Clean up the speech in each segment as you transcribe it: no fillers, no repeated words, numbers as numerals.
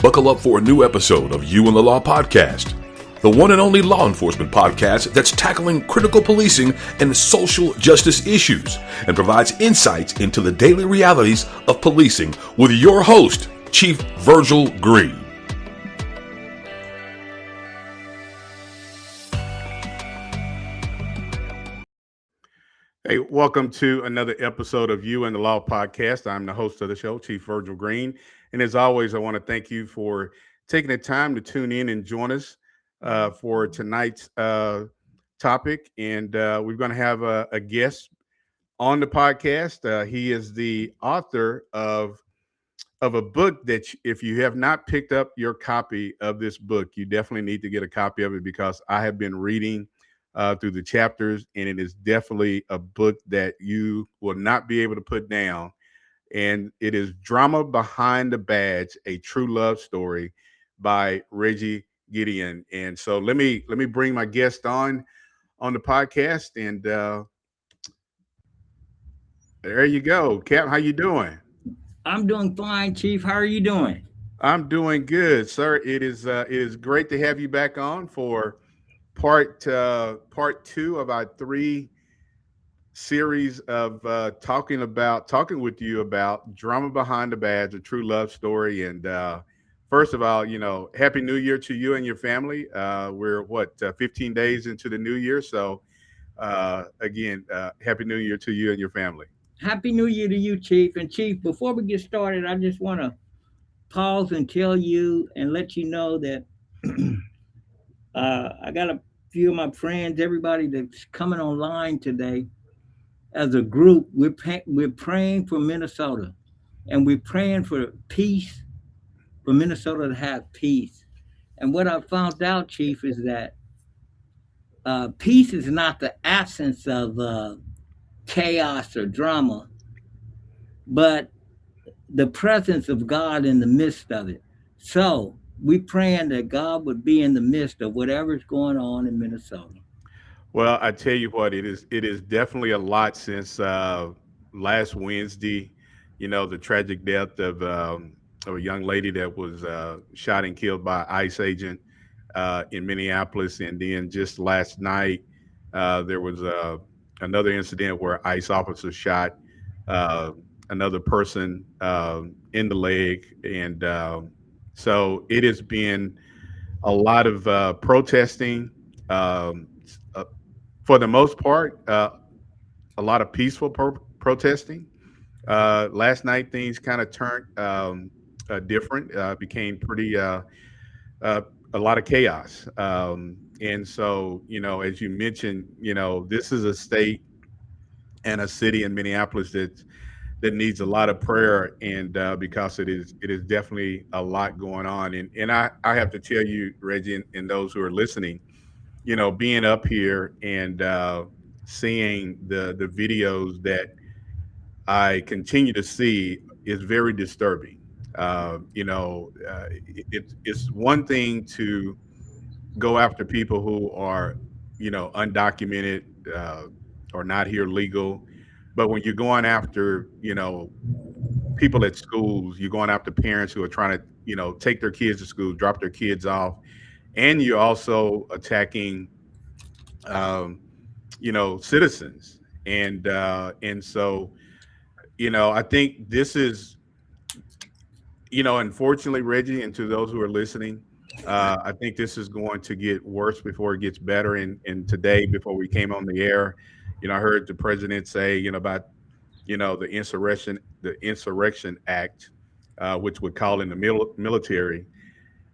buckle up for a new episode of You and the Law Podcast, the one and only law enforcement podcast that's tackling critical policing and social justice issues and provides insights into the daily realities of policing with your host, Chief Virgil Griddine. Hey, welcome to another episode of You and the Law Podcast. I'm the host of the show, Chief Virgil Griddine. And as always, I want to thank you for taking the time to tune in and join us for tonight's topic. And we're going to have a guest on the podcast. He is the author of a book that if you have not picked up your copy of this book, you definitely need to get a copy of it, because I have been reading through the chapters, and it is definitely a book that you will not be able to put down. And it is Drama Behind the Badge, a True Love Story by Reggie Griddine. And so let me bring my guest on the podcast, and there you go. Cap, how you doing? I'm doing fine, Chief. How are you doing? I'm doing good, sir. It is great to have you back on for part two of our three series of talking with you about Drama Behind the Badge, a True Love Story. And first of all, Happy New Year to you and your family. We're 15 days into the new year, so again, Happy New Year to you and your family. Happy New Year to you, Chief. And Chief, before we get started, I just want to pause and tell you and let you know that I got a few of my friends, everybody that's coming online today. As a group, we're praying for Minnesota, and we're praying for peace, for Minnesota to have peace. And what I found out, Chief, is that peace is not the absence of chaos or drama, but the presence of God in the midst of it. So we're praying that God would be in the midst of whatever's going on in Minnesota. Well, I tell you what, it is definitely a lot since last Wednesday. The tragic death of a young lady that was shot and killed by an ICE agent in Minneapolis, and then just last night there was another incident where ICE officers shot another person in the leg, and so it has been a lot of protesting. For the most part, a lot of peaceful protesting. Last night, things kind of turned different, became pretty a lot of chaos. And so, as you mentioned, this is a state and a city in Minneapolis that needs a lot of prayer, and because it is definitely a lot going on. And I have to tell you, Reggie, and those who are listening, being up here and seeing the videos that I continue to see is very disturbing. It's one thing to go after people who are, undocumented or not here legal, but when you're going after, people at schools, you're going after parents who are trying to, take their kids to school, drop their kids off, and you're also attacking, citizens. And so, I think this is, unfortunately, Reggie, and to those who are listening, I think this is going to get worse before it gets better. And today, before we came on the air, I heard the president say, about, the Insurrection Act, which would call in the military.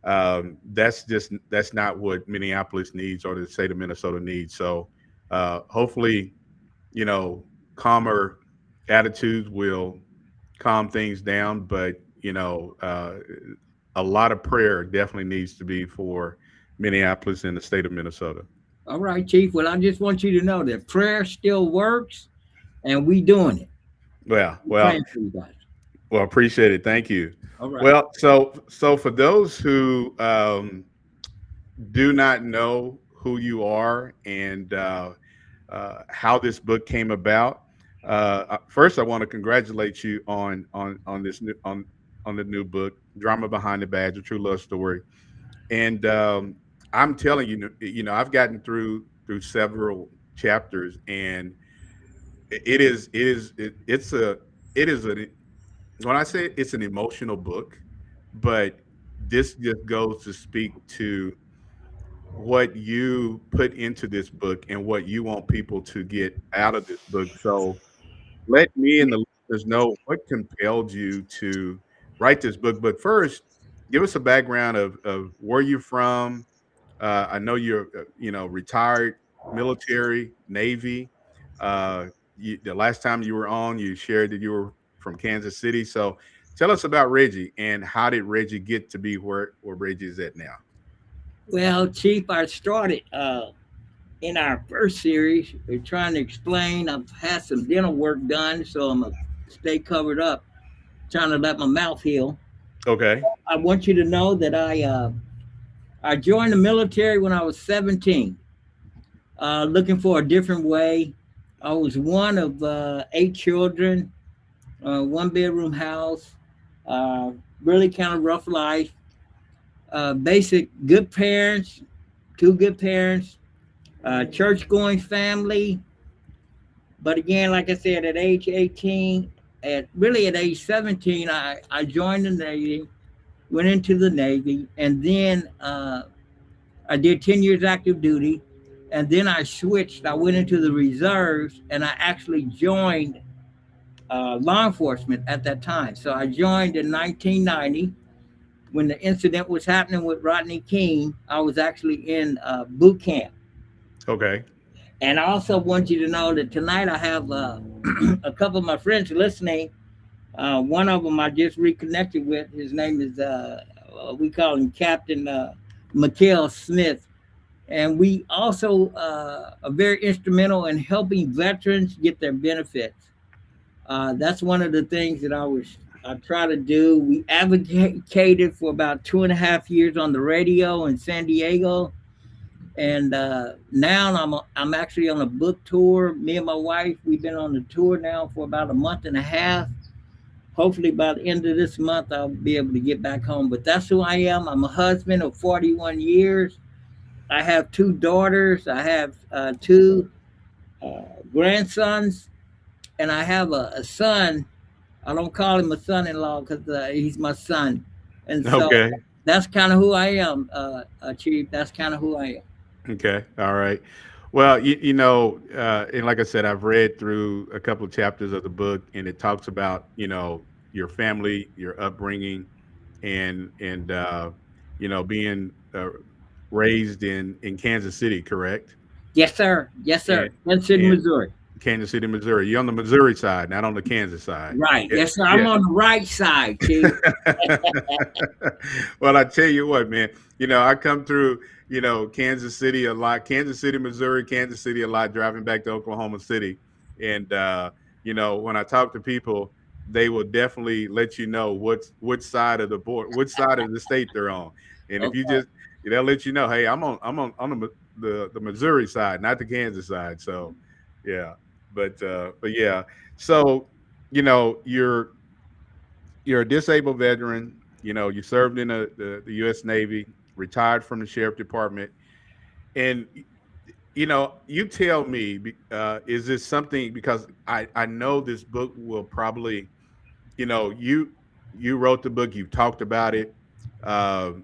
That's not what Minneapolis needs or the state of Minnesota needs. So hopefully, calmer attitudes will calm things down. But a lot of prayer definitely needs to be for Minneapolis and the state of Minnesota. All right, Chief. Well, I just want you to know that prayer still works, and we doing it. Well, Praying for you guys. Well, appreciate it. Thank you. All right. Well, so for those who do not know who you are and how this book came about, first I want to congratulate you on on the new book, Drama Behind the Badge, a true love story. And I'm telling you, I've gotten through several chapters, and it's a it is a when I say it's an emotional book, but this just goes to speak to what you put into this book and what you want people to get out of this book. So let me and the listeners know what compelled you to write this book. But first, give us a background of where you're from. I know you're, retired military, Navy. Uh, the last time you were on, you shared that you were from Kansas City. So tell us about Reggie and how did Reggie get to be where Reggie is at now? Well, Chief, I started in our first series. We're trying to explain. I've had some dental work done, so I'm gonna stay covered up, trying to let my mouth heal. Okay. I want you to know that I joined the military when I was 17, looking for a different way. I was one of 8 children, one bedroom house, uh, really kind of rough life. Basic good parents, 2 good parents, church going family. But again, like I said, at age 18, at age 17, I joined the Navy, went into the Navy, and then I did 10 years active duty. And then I switched. I went into the reserves and I actually joined law enforcement at that time. So I joined in 1990 when the incident was happening with Rodney King. I was actually in boot camp. Okay. And I also want you to know that tonight I have a couple of my friends listening. One of them I just reconnected with. His name is, we call him Captain Mikhail Smith. And we also are very instrumental in helping veterans get their benefits. That's one of the things that I try to do. We advocated for about 2.5 years on the radio in San Diego, and now I'm actually on a book tour. Me and my wife, we've been on the tour now for about a month and a half. Hopefully by the end of this month I'll be able to get back home. But that's who I am. I'm a husband of 41 years. I have 2 daughters. I have 2 grandsons, and I have a son. I don't call him a son-in-law because he's my son, and so Okay. that's kind of who I am, Chief. That's kind of who I am. Okay. All right. Well, and like I said, I've read through a couple of chapters of the book, and it talks about, your family, your upbringing, and being raised in Kansas City, correct? Yes, sir. Yes, sir. And Kansas City, and Missouri. Kansas City, Missouri. You're on the Missouri side, not on the Kansas side. Right. Yeah. Yes, sir. I'm Yeah. on the right side, Chief. Well, I tell you what, man. I come through, Kansas City a lot, Kansas City, Missouri, Kansas City a lot, driving back to Oklahoma City. And when I talk to people, they will definitely let you know which side of the board, which side of the state they're on. And if you Okay. just, they'll let you know, hey, I'm on the Missouri side, not the Kansas side. So, yeah, but yeah. So, you're a disabled veteran. You served in the U.S. Navy, retired from the sheriff department, and you tell me, is this something, because I know this book will probably, you wrote the book, you've talked about it, um,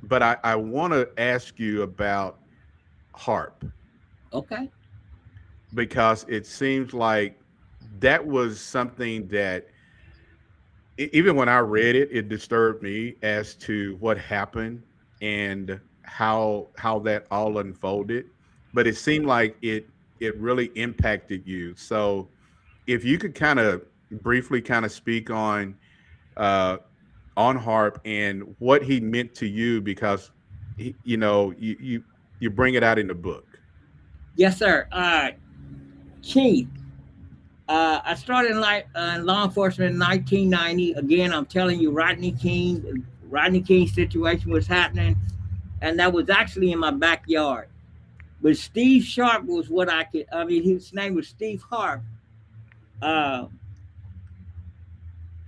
but I want to ask you about HARP, Okay. because it seems like that was something that even when I read it, it disturbed me as to what happened and how that all unfolded. But it seemed like it really impacted you. So if you could kind of briefly kind of speak uh, on Harp and what he meant to you, because you bring it out in the book. Yes, sir. Chief. I started in law enforcement in 1990. Again, I'm telling you, Rodney King's situation was happening, and that was actually in my backyard. But Steve Sharp was what I could. I mean, his name was Steve Harp. Uh,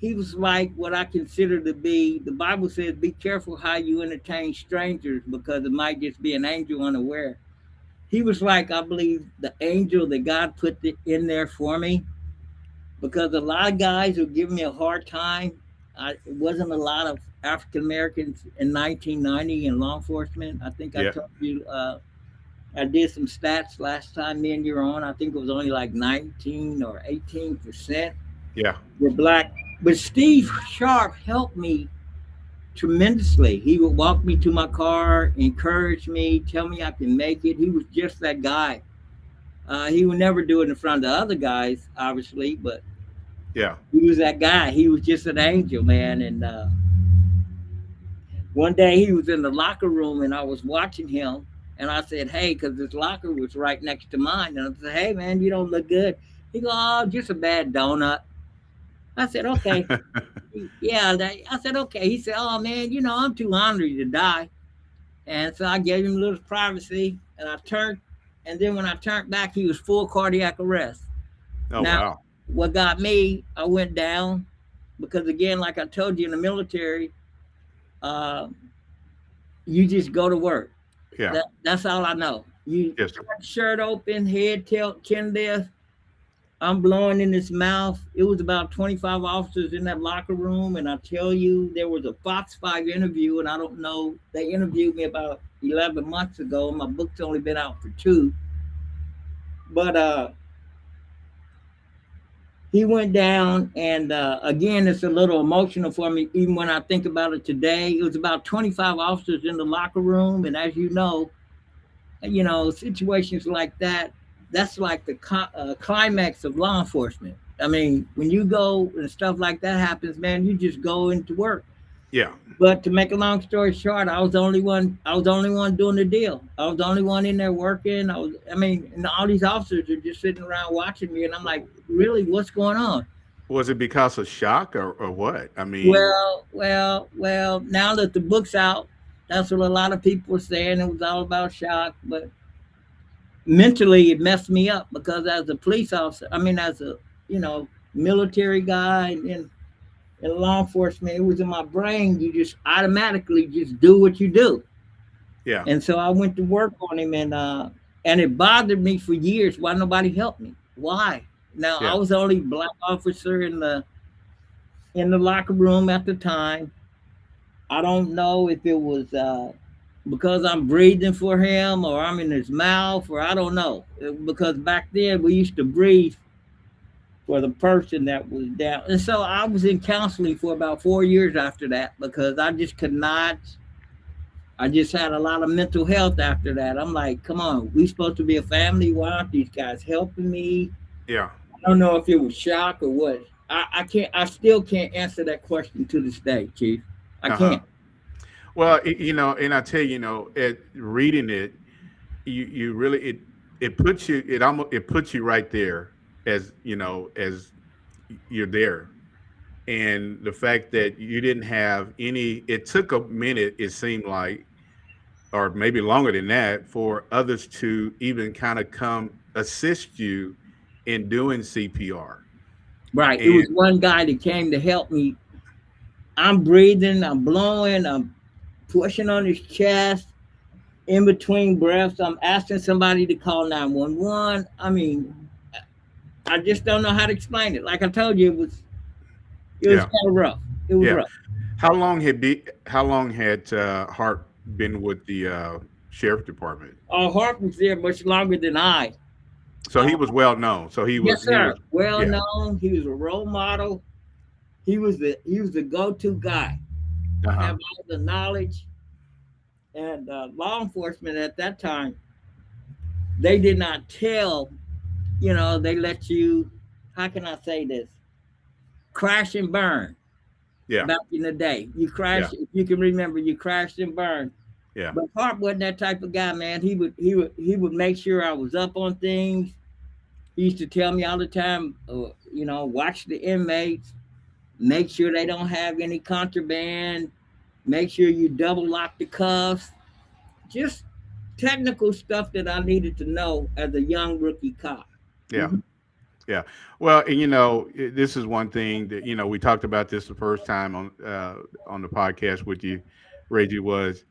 he was like what I consider to be, the Bible says, be careful how you entertain strangers because it might just be an angel unaware. He was like, I believe, the angel that God put in there for me, because a lot of guys who give me a hard time. It wasn't a lot of African Americans in 1990 in law enforcement. I think I Yeah. told you, I did some stats last time me and you were on. I think it was only like 19 or 18% Yeah. were black. But Steve Sharp helped me tremendously. He would walk me to my car, encourage me, tell me I can make it. He was just that guy. He would never do it in front of the other guys, obviously, but Yeah. he was that guy. He was just an angel, man. And one day he was in the locker room and I was watching him. And I said, hey, because his locker was right next to mine. And I said, hey, man, you don't look good. He go, oh, just a bad donut. I said, okay. Yeah, I said, okay. He said, oh, man, I'm too hungry to die. And so I gave him a little privacy. And I turned. And then when I turned back, he was full cardiac arrest. Oh, Now, wow. what got me, I went down because, again, like I told you, in the military, you just go to work. Yeah. That's all I know. You Yes. shirt open, head tilt, chin lift. I'm blowing in his mouth. It was about 25 officers in that locker room, and I tell you, there was a Fox 5 interview, and I don't know. They interviewed me about 11 months ago. My book's only been out for 2, but he went down, and again, it's a little emotional for me, even when I think about it today. It was about 25 officers in the locker room, and as you know, situations like that, that's like the climax of law enforcement. I mean, when you go and stuff like that happens, man, you just go into work. Yeah. But to make a long story short, I was the only one. I was the only one doing the deal. I was the only one in there working. And all these officers are just sitting around watching me, and I'm like, really, what's going on? Was it because of shock or what? I mean, Well. Now that the book's out, that's what a lot of people were saying. It was all about shock, but mentally it messed me up because as a police officer, as a military guy and in law enforcement, it was in my brain. You just automatically just do what you do. yeah. And so I went to work on him, and it bothered me for years why nobody helped me. Why? Now Yeah. I was the only black officer in the locker room at the time. I don't know if it was because I'm breathing for him or I'm in his mouth, or I don't know. Because back then we used to breathe for the person that was down. And so I was in counseling for about 4 years after that because I just could not. I just had a lot of mental health after that. I'm like, come on, we supposed to be a family. Why aren't these guys helping me? Yeah. I don't know if it was shock or what. I can't. I still can't answer that question to this day, Chief. I can't. Well, and I tell you, at reading it, you really it puts you it puts you right there as as you're there, and the fact that you didn't have any. It took a minute, it seemed like, or maybe longer than that, for others to even kind of come assist you in doing CPR. Right. It And was one guy that came to help me. I'm breathing. I'm blowing. I'm pushing on his chest. In between breaths, I'm asking somebody to call 911. I just don't know how to explain it. Like I told you, it was yeah, kind of rough. It was yeah. rough. How long had Hart been with the sheriff department? Hart was there much longer than I. So he was well known. So he was. Yes, sir. He was, Well yeah. known. He was a role model. He was the go-to guy. Have all the knowledge. And law enforcement at that time, they did not tell. They let you. How can I say this? Crash and burn. Yeah. Back in the day, you crashed. Yeah. If you can remember, you crashed and burned. Yeah. But Hart wasn't that type of guy, man. He would make sure I was up on things. He used to tell me all the time, watch the inmates, make sure they don't have any contraband, make sure you double lock the cuffs, just technical stuff that I needed to know as a young rookie cop. Yeah. Mhm. Yeah. Well, and this is one thing that we talked about this the first time on the podcast with you, Reggie. Was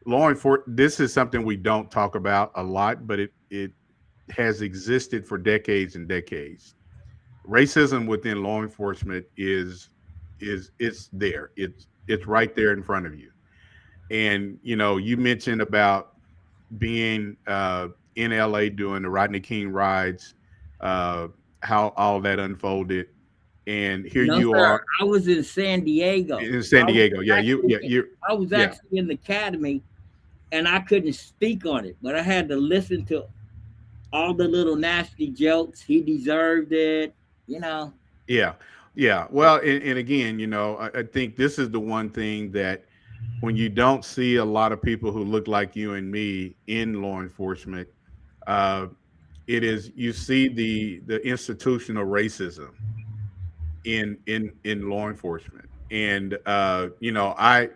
law enforcement. This is something we don't talk about a lot, but it has existed for decades and decades. Racism within law enforcement is it's there. It's right there in front of you. And you mentioned about being in LA doing the Rodney King rides, uh, how all that unfolded, and here No, you sir. are I was in San Diego. in San I was Diego. Yeah, you I was yeah. actually in the academy, and I couldn't speak on it, but I had to listen to all the little nasty jokes. He deserved it, you know. Yeah, yeah. Well, and again, I think this is the one thing that when you don't see a lot of people who look like you and me in law enforcement, uh, it is you see the institutional racism in law enforcement, and I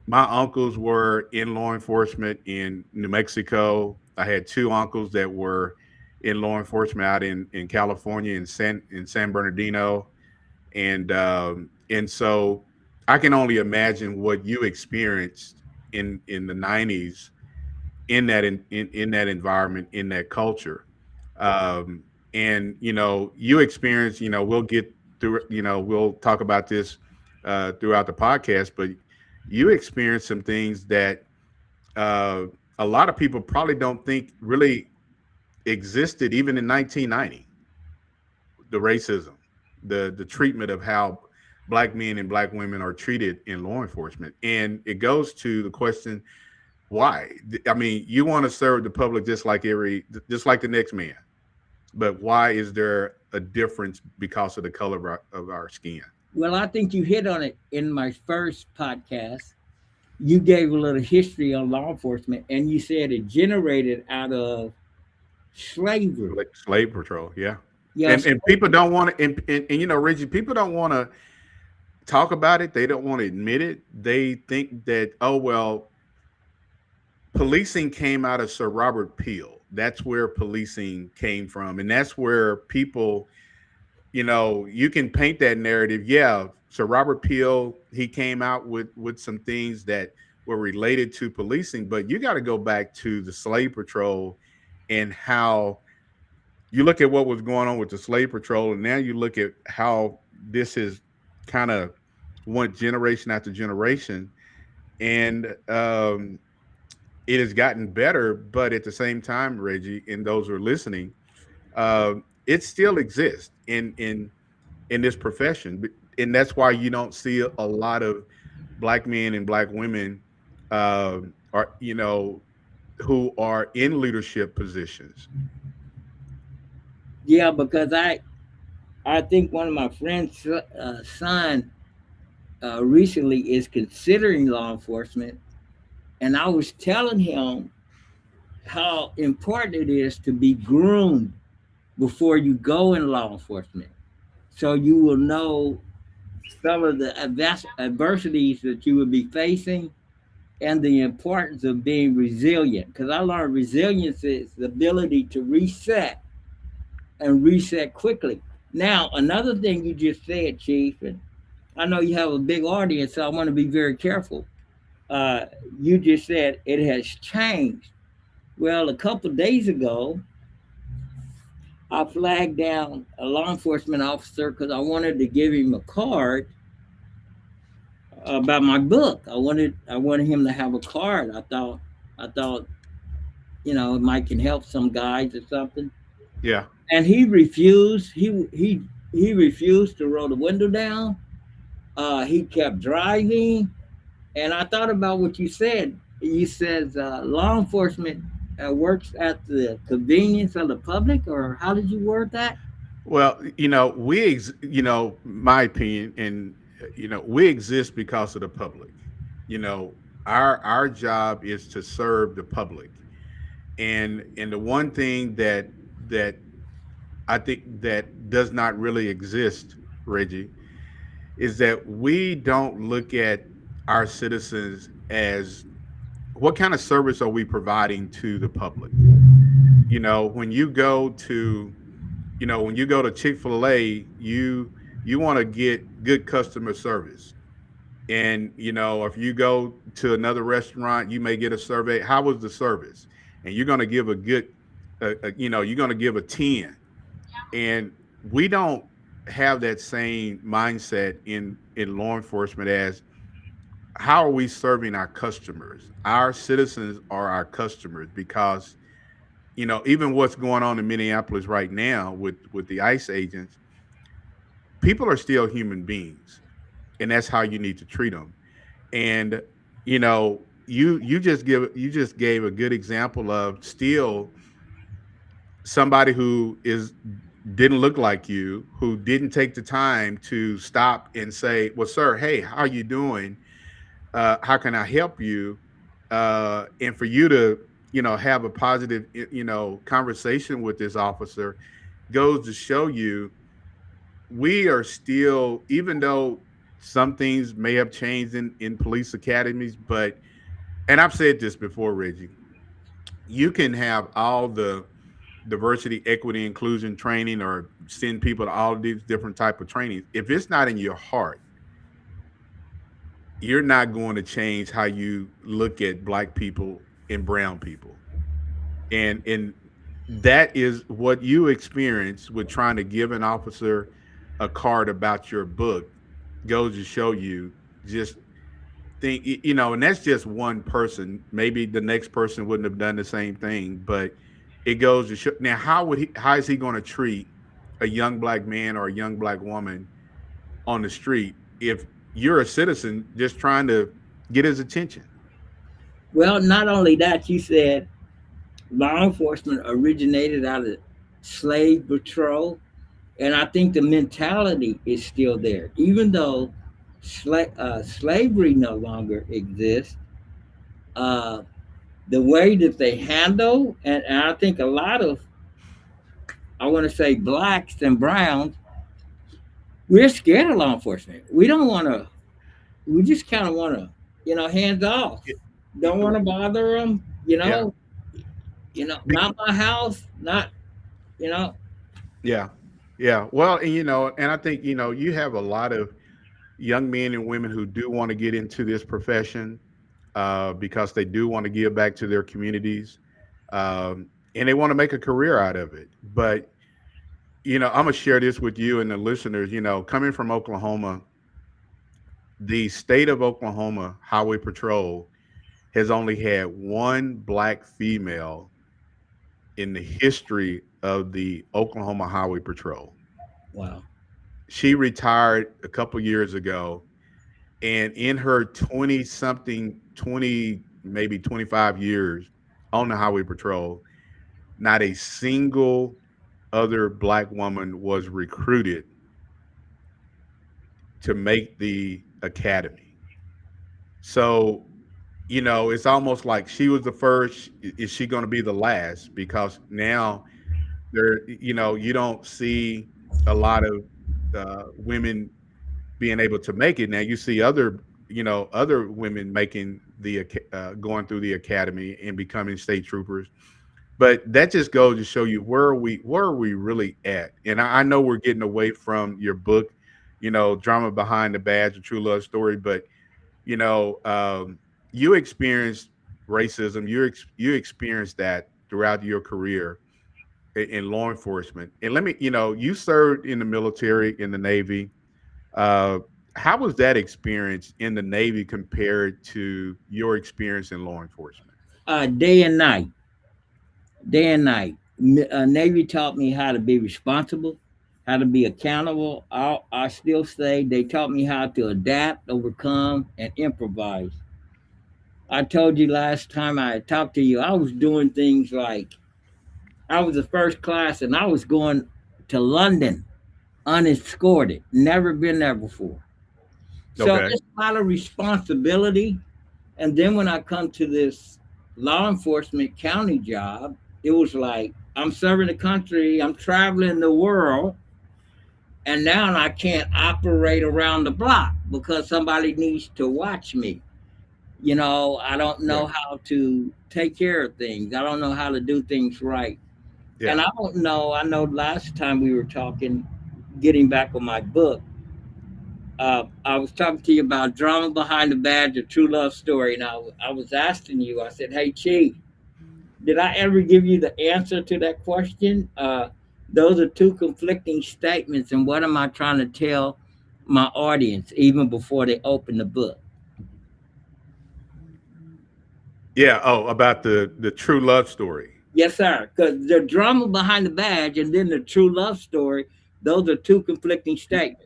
my uncles were in law enforcement in New Mexico. I had two uncles that were in law enforcement out in California in San Bernardino, and so I can only imagine what you experienced in the '90s in that environment, in that culture. And you experience, we'll get through, we'll talk about this throughout the podcast, but you experience some things that uh, a lot of people probably don't think really existed even in 1990. The racism, the treatment of how black men and black women are treated in law enforcement, and it goes to the question, why? I mean, you want to serve the public just like the next man, but why is there a difference because of the color of our skin? Well, I think you hit on it in my first podcast. You gave a little history on law enforcement, and you said it generated out of slavery. Like slave patrol, yeah. Yes, And people don't want to, and Reggie, people don't want to talk about it. They don't want to admit it. They think that, oh well, policing came out of Sir Robert Peel. That's where policing came from, and that's where people, you can paint that narrative. Yeah, Sir Robert Peel, he came out with some things that were related to policing, but you got to go back to the slave patrol and how you look at what was going on with the slave patrol, and now you look at how this is kind of went generation after generation, and it has gotten better. But at the same time, Reggie, and those who are listening, it still exists in this profession, and that's why you don't see a lot of black men and black women, are who are in leadership positions. yeah, because I think one of my friends' son recently is considering law enforcement, and I was telling him how important it is to be groomed before you go in law enforcement, so you will know some of the adversities that you will be facing and the importance of being resilient. Because I learned resilience is the ability to reset and reset quickly. Now, another thing you just said, Chief, and I know you have a big audience, so I want to be very careful. Uh, you just said it has changed. Well, a couple of days ago, I flagged down a law enforcement officer because I wanted to give him a card about my book. I wanted him to have a card. I thought it might can help some guys or something. Yeah. And he refused. He refused to roll the window down. He kept driving, and I thought about what you said. You said law enforcement works at the convenience of the public, or how did you word that? Well, my opinion, and we exist because of the public. You know, our job is to serve the public, and the one thing that I think that does not really exist, Reggie, is that we don't look at our citizens as what kind of service are we providing to the public. When you go to when you go to Chick-fil-A, you want to get good customer service. And if you go to another restaurant, you may get a survey. How was the service? And you're going to give a good, you're going to give a 10. And we don't have that same mindset in law enforcement as how are we serving our customers? Our citizens are our customers because even what's going on in Minneapolis right now with the ICE agents, people are still human beings, and that's how you need to treat them. And you just gave a good example of still somebody who is didn't look like you, who didn't take the time to stop and say, well, sir, hey, how you doing? How can I help you? And for you to have a positive conversation with this officer goes to show you we are still, even though some things may have changed in police academies, but, and I've said this before, Reggie, you can have all the diversity, equity, inclusion training or send people to all these different type of trainings. If it's not in your heart, you're not going to change how you look at black people and brown people. And that is what you experience with trying to give an officer a card about your book goes to show you just think and that's just one person. Maybe the next person wouldn't have done the same thing, but it goes to show. Now how is he going to treat a young black man or a young black woman on the street if you're a citizen just trying to get his attention? Well, not only that, you said law enforcement originated out of slave patrol, and I think the mentality is still there, even though slavery no longer exists. Uh, the way that they handle, and I think a lot of, I want to say, blacks and browns, we're scared of law enforcement. We don't want to. We just kind of want to, hands off. Don't want to bother them. Yeah. Not my house. Not, you know. Yeah. Yeah. Well, and I think, you have a lot of young men and women who do want to get into this profession because they do want to give back to their communities and they want to make a career out of it. But, I'm going to share this with you and the listeners, coming from Oklahoma, the state of Oklahoma Highway Patrol has only had one black female in the history of the Oklahoma Highway Patrol. Wow. She retired a couple years ago, and in her 20 something, 20, maybe 25 years on the Highway Patrol, not a single other black woman was recruited to make the academy. So, it's almost like she was the first. Is she going to be the last? Because now you don't see a lot of women being able to make it. Now you see other women making the going through the academy and becoming state troopers. But that just goes to show you where are we really at? And I know we're getting away from your book, Drama Behind the Badge, a True Love Story. But you experienced racism. You experienced that throughout your career in law enforcement. And let me, you served in the military, in the Navy. How was that experience in the Navy compared to your experience in law enforcement? Day and night. Day and night. Navy taught me how to be responsible, how to be accountable. I still say they taught me how to adapt, overcome, and improvise. I told you last time I talked to you, I was doing things like I was the first class and I was going to London unescorted, never been there before. So Okay. it's a lot of responsibility. And then when I come to this law enforcement county job, it was like I'm serving the country, I'm traveling the world, and now I can't operate around the block because somebody needs to watch me. I don't know Yeah. how to take care of things. I don't know how to do things right. And Yeah. I don't know. I know last time we were talking, getting back on my book, I was talking to you about Drama Behind the Badge, a true love story. And I was asking you, I said, hey, Chief, did I ever give you the answer to that question? Those are two conflicting statements. And what am I trying to tell my audience even before they open the book? Yeah. Oh, about the true love story. Yes, sir. Because the drama behind the badge and then the true love story, those are two conflicting statements.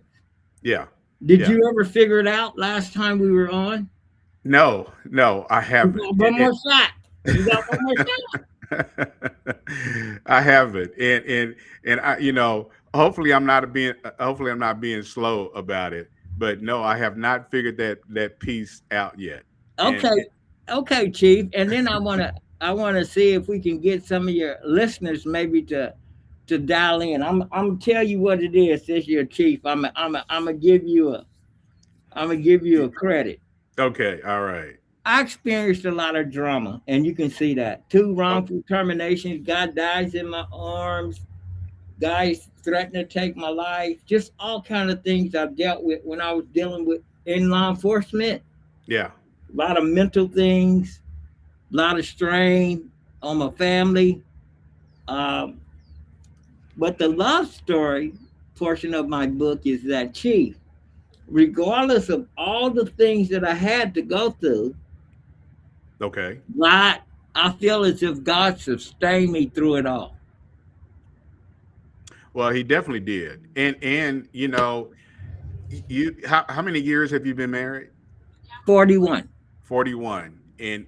Yeah. Did Yeah. you ever figure it out last time we were on? No, no, I You haven't. got one more shot. You got one more shot. I haven't, and I, hopefully hopefully I'm not being slow about it. But no, I have not figured that piece out yet. And Okay, okay, Chief. And then I wanna see if we can get some of your listeners maybe to dial in. I'm gonna tell you what it is. This year, Chief. I'm gonna give you a credit. okay, all right, I experienced a lot of drama, and you can see that. Two oh, wrongful terminations. God dies in my arms. Guys threatened to take my life. Just all kind of things I've dealt with when I was dealing with in law enforcement. yeah, A lot of mental things, a lot of strain on my family. Um, but the love story portion of my book is that, Chief, regardless of all the things that I had to go through, okay. God, I feel as if God sustained me through it all. Well, he definitely did. And you how many years have you been married? 41. 41. And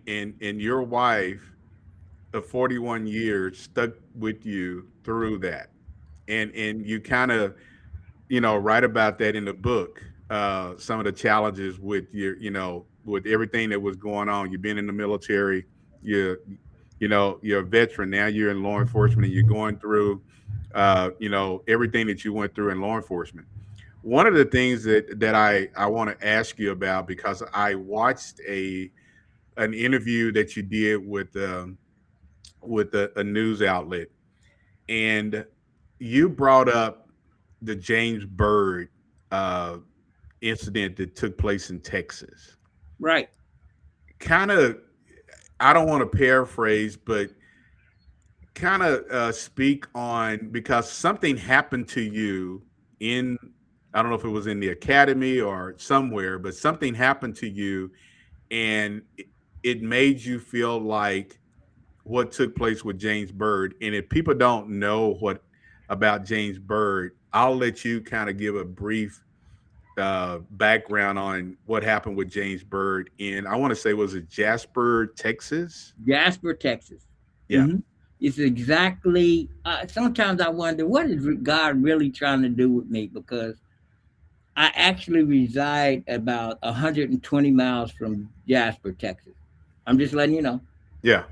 your wife of 41 years stuck with you through that. And you kind of write about that in the book. Some of the challenges with with everything that was going on. You've been in the military, you're, you're a veteran. Now you're in law enforcement and you're going through, everything that you went through in law enforcement. One of the things that I want to ask you about, because I watched an interview that you did with a news outlet, and you brought up the James Byrd uh, incident that took place in Texas. Right. Kind of, I don't want to paraphrase, but kind of speak on, because something happened to you in, I don't know if it was in the academy or somewhere, but something happened to you, and it made you feel like what took place with James Byrd. And if people don't know what about James Byrd, I'll let you kind of give a brief background on what happened with James Byrd in, I want to say, was it Jasper, Texas? Jasper, Texas. Yeah, Hmm. It's exactly. Sometimes I wonder what is God really trying to do with me, because I actually reside about 120 miles from Jasper, Texas. I'm just letting you know. yeah,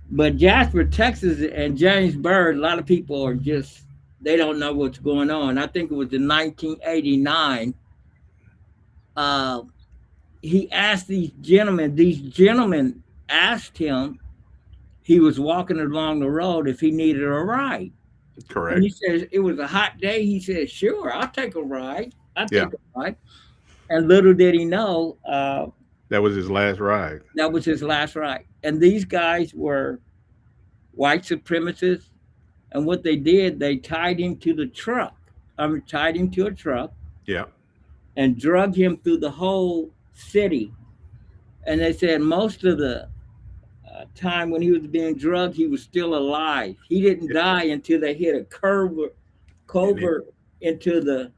But Jasper, Texas, and James Byrd, a lot of people are just they don't know what's going on. I think it was in 1989. Uh, he asked these gentlemen. These gentlemen asked him. He was walking along the road if he needed a ride. And he correct. says it was a hot day. He said, "Sure, I'll take a ride. I'll Yeah, take a ride." And little did he know that was his last ride. that was his last ride. And these guys were white supremacists. And what they did, they tied him to the truck. I mean, tied him to a truck Yeah, and drug him through the whole city. And they said most of the time when he was being drugged, he was still alive. He didn't yeah. die until they hit a And it covert into the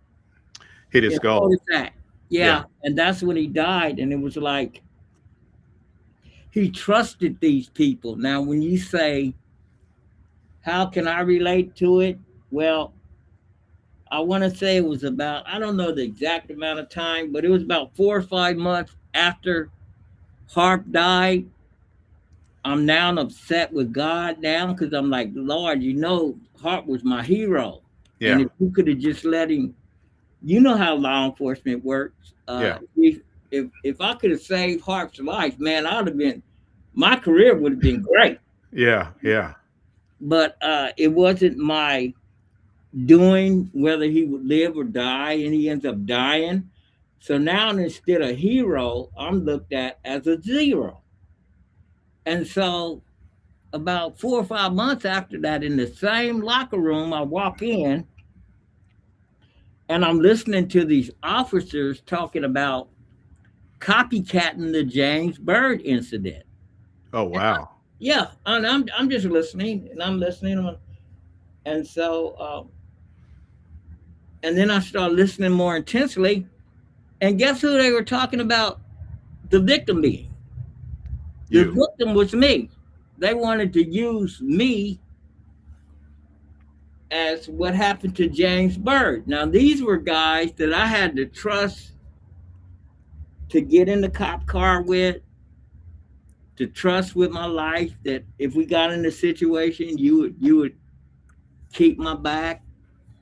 hit his what skull. is that? Yeah, Yeah, and that's when he died. And it was like he trusted these people. Now, when you say, how can I relate to it? Well, I want to say it was about, I don't know the exact amount of time, but it was about 4 or 5 months after Harp died. I'm now upset with God now because I'm like, Lord, Harp was my hero. And yeah, if you could have just let him, you know how law enforcement works. yeah, If I could have saved Harp's life, man, my career would have been great. yeah, yeah. but it wasn't my doing whether he would live or die, and he ends up dying. So now instead of hero, I'm looked at as a zero. And so about 4 or 5 months after that, in the same locker room, I walk in and I'm listening to these officers talking about copycatting the James Byrd incident. Oh, wow. Yeah, and I'm just listening, and I'm listening, and so and then I start listening more intensely, and guess who they were talking about? The victim being. The You. victim was me. They wanted to use me as what happened to James Byrd. Now these were guys that I had to trust to get in the cop car with, to trust with my life that if we got in a situation, you would keep my back.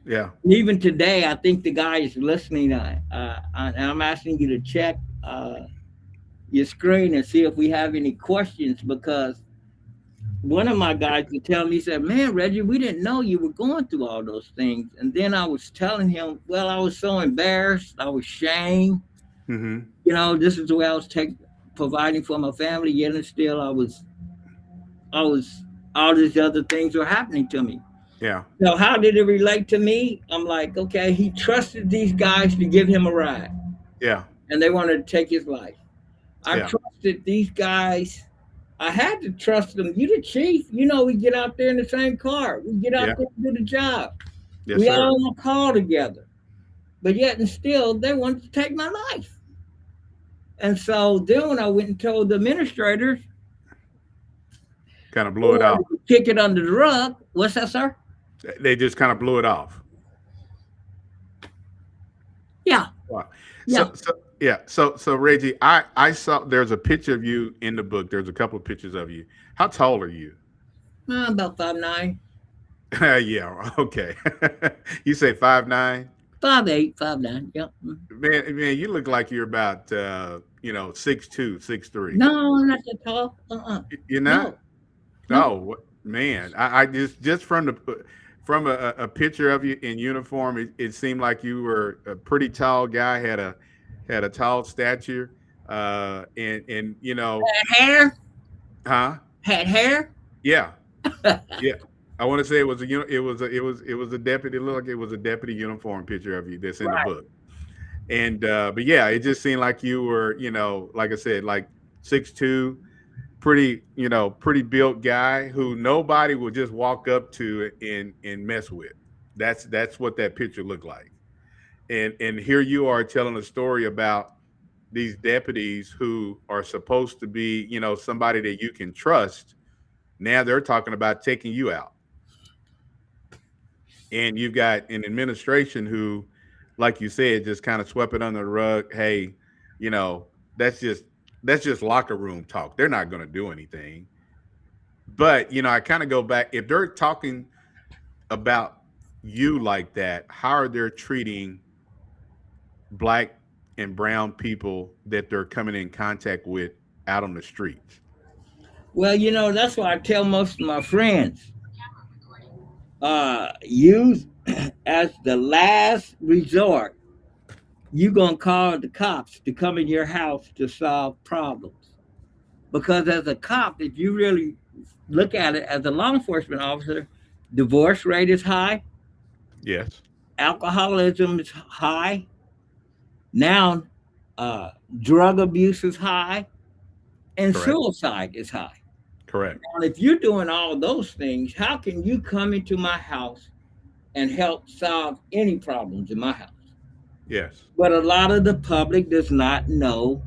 Yeah. Even today, I think the guy is listening. I'm asking you to check your screen and see if we have any questions, because one of my guys would tell me, he said, "Man, Reggie, we didn't know you were going through all those things." And then I was telling him, well, I was so embarrassed, I was shamed. Mm-hmm. This is the way I was providing for my family, yet and still I was all these other things were happening to me. Yeah. So how did it relate to me? I'm like, okay, he trusted these guys to give him a ride, Yeah. and they wanted to take his life. I Yeah. trusted these guys. I had to trust them. You the chief. We get out there in the same car. We get out Yeah. there and do the job. Yes, We sir. all on a call together. But yet and still, they wanted to take my life. And so then when I went and told the administrators, Kind of they blew it off. wanted to kick it under the rug. What's that, sir? They just kind of blew it off. Yeah. Wow. Yeah. So Reggie, I saw there's a picture of you in the book. There's a couple of pictures of you. How tall are you? About 5'9". Yeah. Okay. You say 5'9"? 5'8", 5'9". Yeah. Man, you look like you're about 6'2", 6'3". No, I'm not that tall. You're No. not? Oh man, I just from a picture of you in uniform, it seemed like you were a pretty tall guy, had a tall stature, and Had hair. huh? Had hair. Yeah, yeah. I want to say it was a deputy. It looked like it was a deputy uniform picture of you that's in the Right. book. And but yeah, it just seemed like you were, like I said, like 6'2", pretty built guy who nobody would just walk up to and mess with. That's what that picture looked like. And here you are telling a story about these deputies who are supposed to be, somebody that you can trust. Now they're talking about taking you out. And you've got an administration who, like you said, just kind of swept it under the rug. Hey, you know, that's just that's just locker room talk. They're not going to do anything. But I kind of go back, if they're talking about you like that, how are they treating black and brown people that they're coming in contact with out on the streets? Well, that's why I tell most of my friends, use as the last resort, you gonna call the cops to come in your house to solve problems. Because as a cop, if you really look at it as a law enforcement officer, divorce rate is high, Yes. alcoholism is high, now uh, drug abuse is high, and Correct. suicide is high. Correct. Now, if you're doing all those things, how can you come into my house and help solve any problems in my house? Yes. But a lot of the public does not know.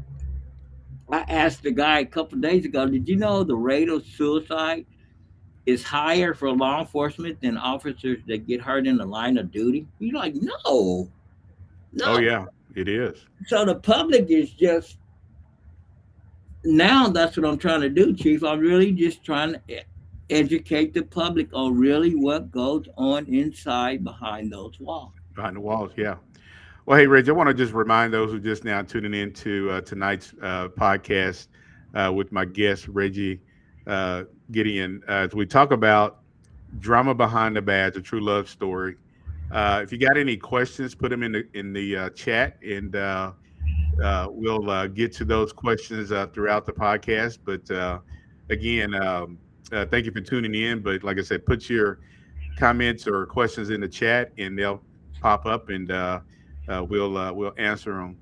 I asked the guy a couple of days ago, did you know the rate of suicide is higher for law enforcement than officers that get hurt in the line of duty? He's like, no, Oh no. yeah, it is. So the public is just, now that's what I'm trying to do, Chief. I'm really just trying to educate the public on really what goes on inside behind those walls. Behind the walls. Yeah. Well, hey, Rich, I want to just remind those who just now tuning in to tonight's podcast with my guest, Reggie Gideon, as we talk about Drama Behind the Badge, a true love story. If you got any questions, put them in the chat, and we'll get to those questions throughout the podcast. But again, thank you for tuning in. But like I said, put your comments or questions in the chat, and they'll pop up, and we'll answer them.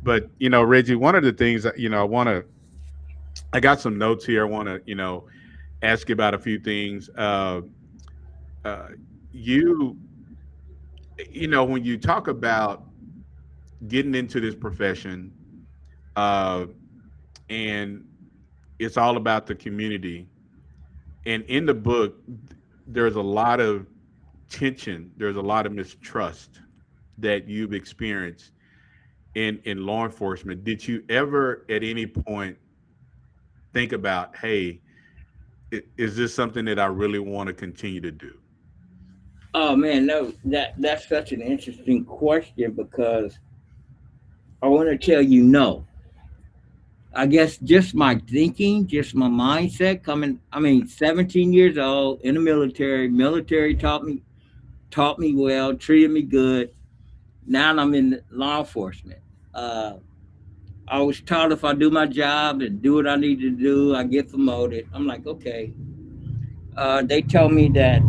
But Reggie, one of the things that I got some notes here. I want to ask you about a few things. Uh, you when you talk about getting into this profession, uh, and it's all about the community. And in the book, there's a lot of tension. There's a lot of mistrust that you've experienced in law enforcement. Did you ever, at any point, think about, hey, is this something that I really want to continue to do? Oh man, no, that's such an interesting question because I want to tell you no. I guess just my thinking, just my mindset coming. I mean, 17 years old in the military. Military taught me well, treated me good. Now I'm in law enforcement. Uh, I was taught if I do my job and do what I need to do, I get promoted. I'm like, okay. They told me that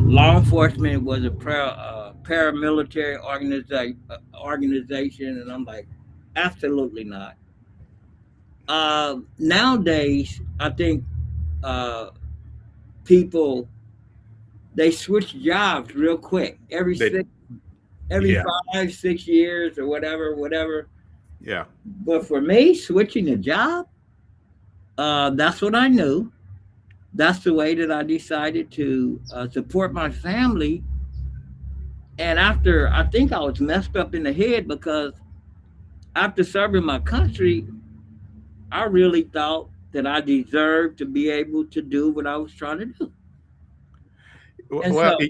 law enforcement was a paramilitary organization, and I'm like, absolutely not. Nowadays, I think uh, people they switch jobs real quick That every Yeah, 5 6 years or whatever. yeah. But for me, switching a job, that's what I knew. That's the way that I decided to support my family. And after, I think I was messed up in the head because after serving my country, I really thought that I deserved to be able to do what I was trying to do. And Well, so,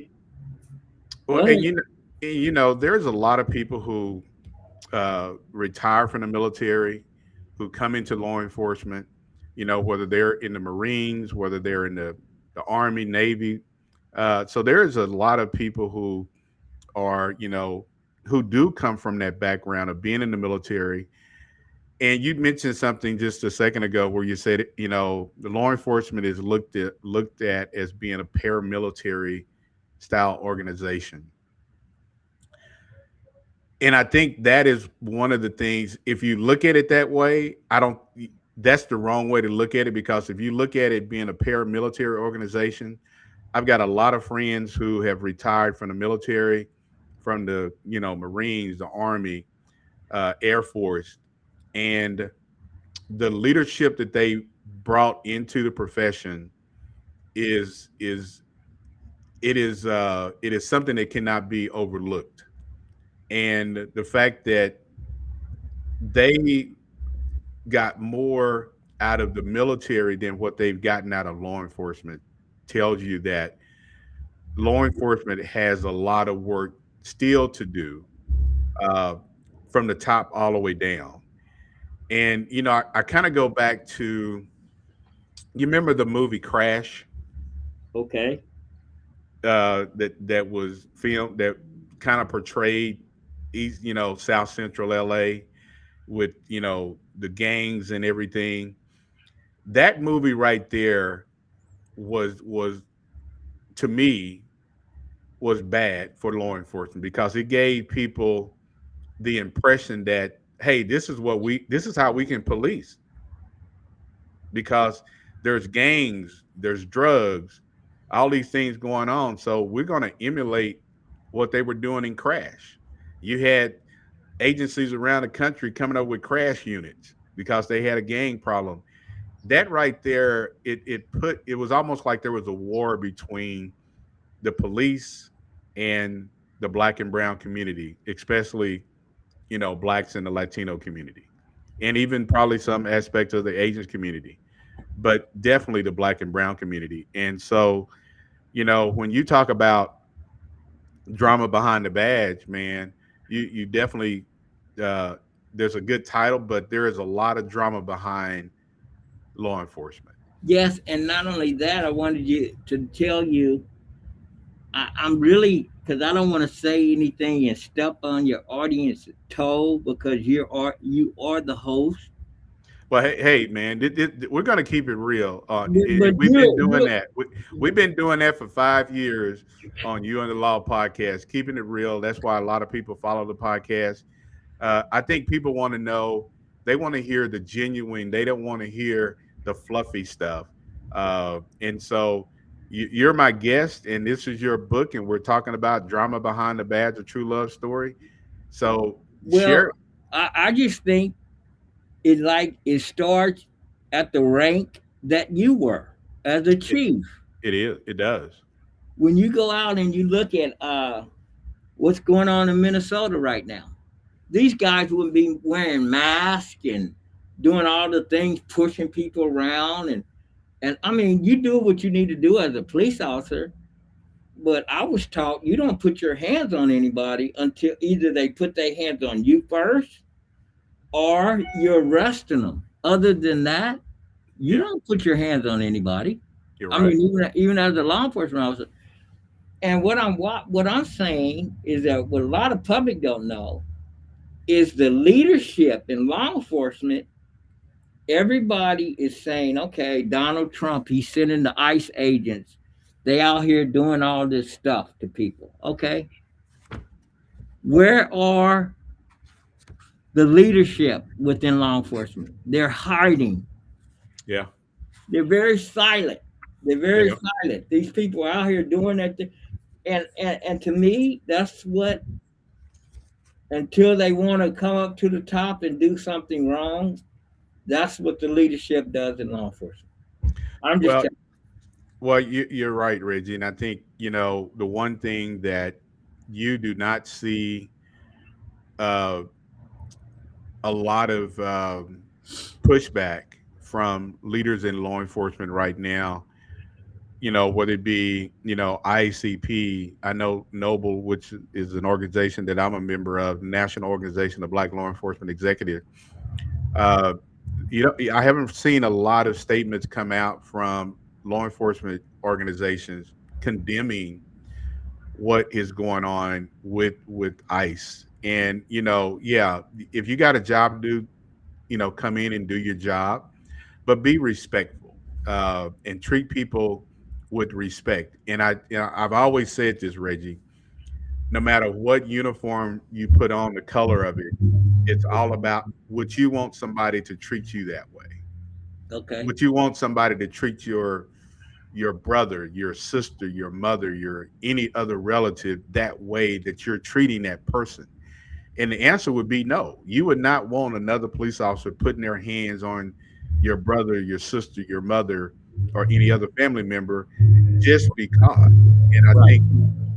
well, go and ahead. there's a lot of people who retire from the military, who come into law enforcement. Whether they're in the Marines, whether they're in the Army, Navy. So there's a lot of people who are, who do come from that background of being in the military. And you mentioned something just a second ago where you said, the law enforcement is looked at as being a paramilitary style organization. And I think that is one of the things. If you look at it that way, I don't. That's the wrong way to look at it, because if you look at it being a paramilitary organization, I've got a lot of friends who have retired from the military, from the Marines, the Army, Air Force, and the leadership that they brought into the profession is it is something that cannot be overlooked. And the fact that they got more out of the military than what they've gotten out of law enforcement tells you that law enforcement has a lot of work still to do, uh, from the top all the way down. And I kind of go back to, you remember the movie Crash, Okay. that was filmed, that kind of portrayed East, South Central LA, with the gangs and everything. That movie right there was to me was bad for law enforcement, because it gave people the impression that, hey, this is how we can police, because there's gangs, there's drugs, all these things going on. So we're going to emulate what they were doing in Crash. You had agencies around the country coming up with crash units because they had a gang problem. That right there, it was almost like there was a war between the police and the black and brown community, especially blacks in the Latino community, and even probably some aspects of the Asian community, but definitely the black and brown community. And so, when you talk about drama behind the badge, man, you definitely, uh, there's a good title, but there is a lot of drama behind law enforcement. Yes, and not only that, I wanted you to tell you. I'm really, because I don't want to say anything and step on your audience's toe, because you are the host. Well, hey, man, we're gonna keep it real. But We've been doing you that. We've been doing that for 5 years on You and the Law podcast, keeping it real. That's why a lot of people follow the podcast. I think people want to know. They want to hear the genuine. They don't want to hear the fluffy stuff. And so you're my guest, and this is your book, and we're talking about drama behind the badge of true love story. So share. well, I just think it starts at the rank that you were as a It, chief. it is. It does. When you go out and you look at what's going on in Minnesota right now, these guys wouldn't be wearing masks and doing all the things, pushing people around, and I mean, you do what you need to do as a police officer. But I was taught you don't put your hands on anybody until either they put their hands on you first or you're arresting them. Other than that, you Yeah, don't put your hands on anybody. you're I right. mean, even as a law enforcement officer. And what I'm saying is that what a lot of public don't know is the leadership in law enforcement. Everybody is saying, okay, Donald Trump, he's sending the ICE agents. They out here doing all this stuff to people. Okay, where are the leadership within law enforcement? They're hiding. Yeah, They're very silent. They're they very are. silent. These people are out here doing that thing. And to me, that's what, until they want to come up to the top and do something wrong, that's what the leadership does in law enforcement. I'm just Well, telling you're right, Reggie. And I think, the one thing that you do not see uh, a lot of pushback from leaders in law enforcement right now, whether it be, ICP, I know Noble, which is an organization that I'm a member of, National Organization of Black Law Enforcement Executives. Uh, I haven't seen a lot of statements come out from law enforcement organizations condemning what is going on with ICE. And yeah, if you got a job to do, come in and do your job, but be respectful and treat people with respect. And I've always said this, Reggie. No matter what uniform you put on, the color of it, it's all about would you want somebody to treat you that way? okay. Would you want somebody to treat your brother, your sister, your mother, your any other relative that way that you're treating that person? And the answer would be no. You would not want another police officer putting their hands on your brother, your sister, your mother, or any other family member just because. And I Right. think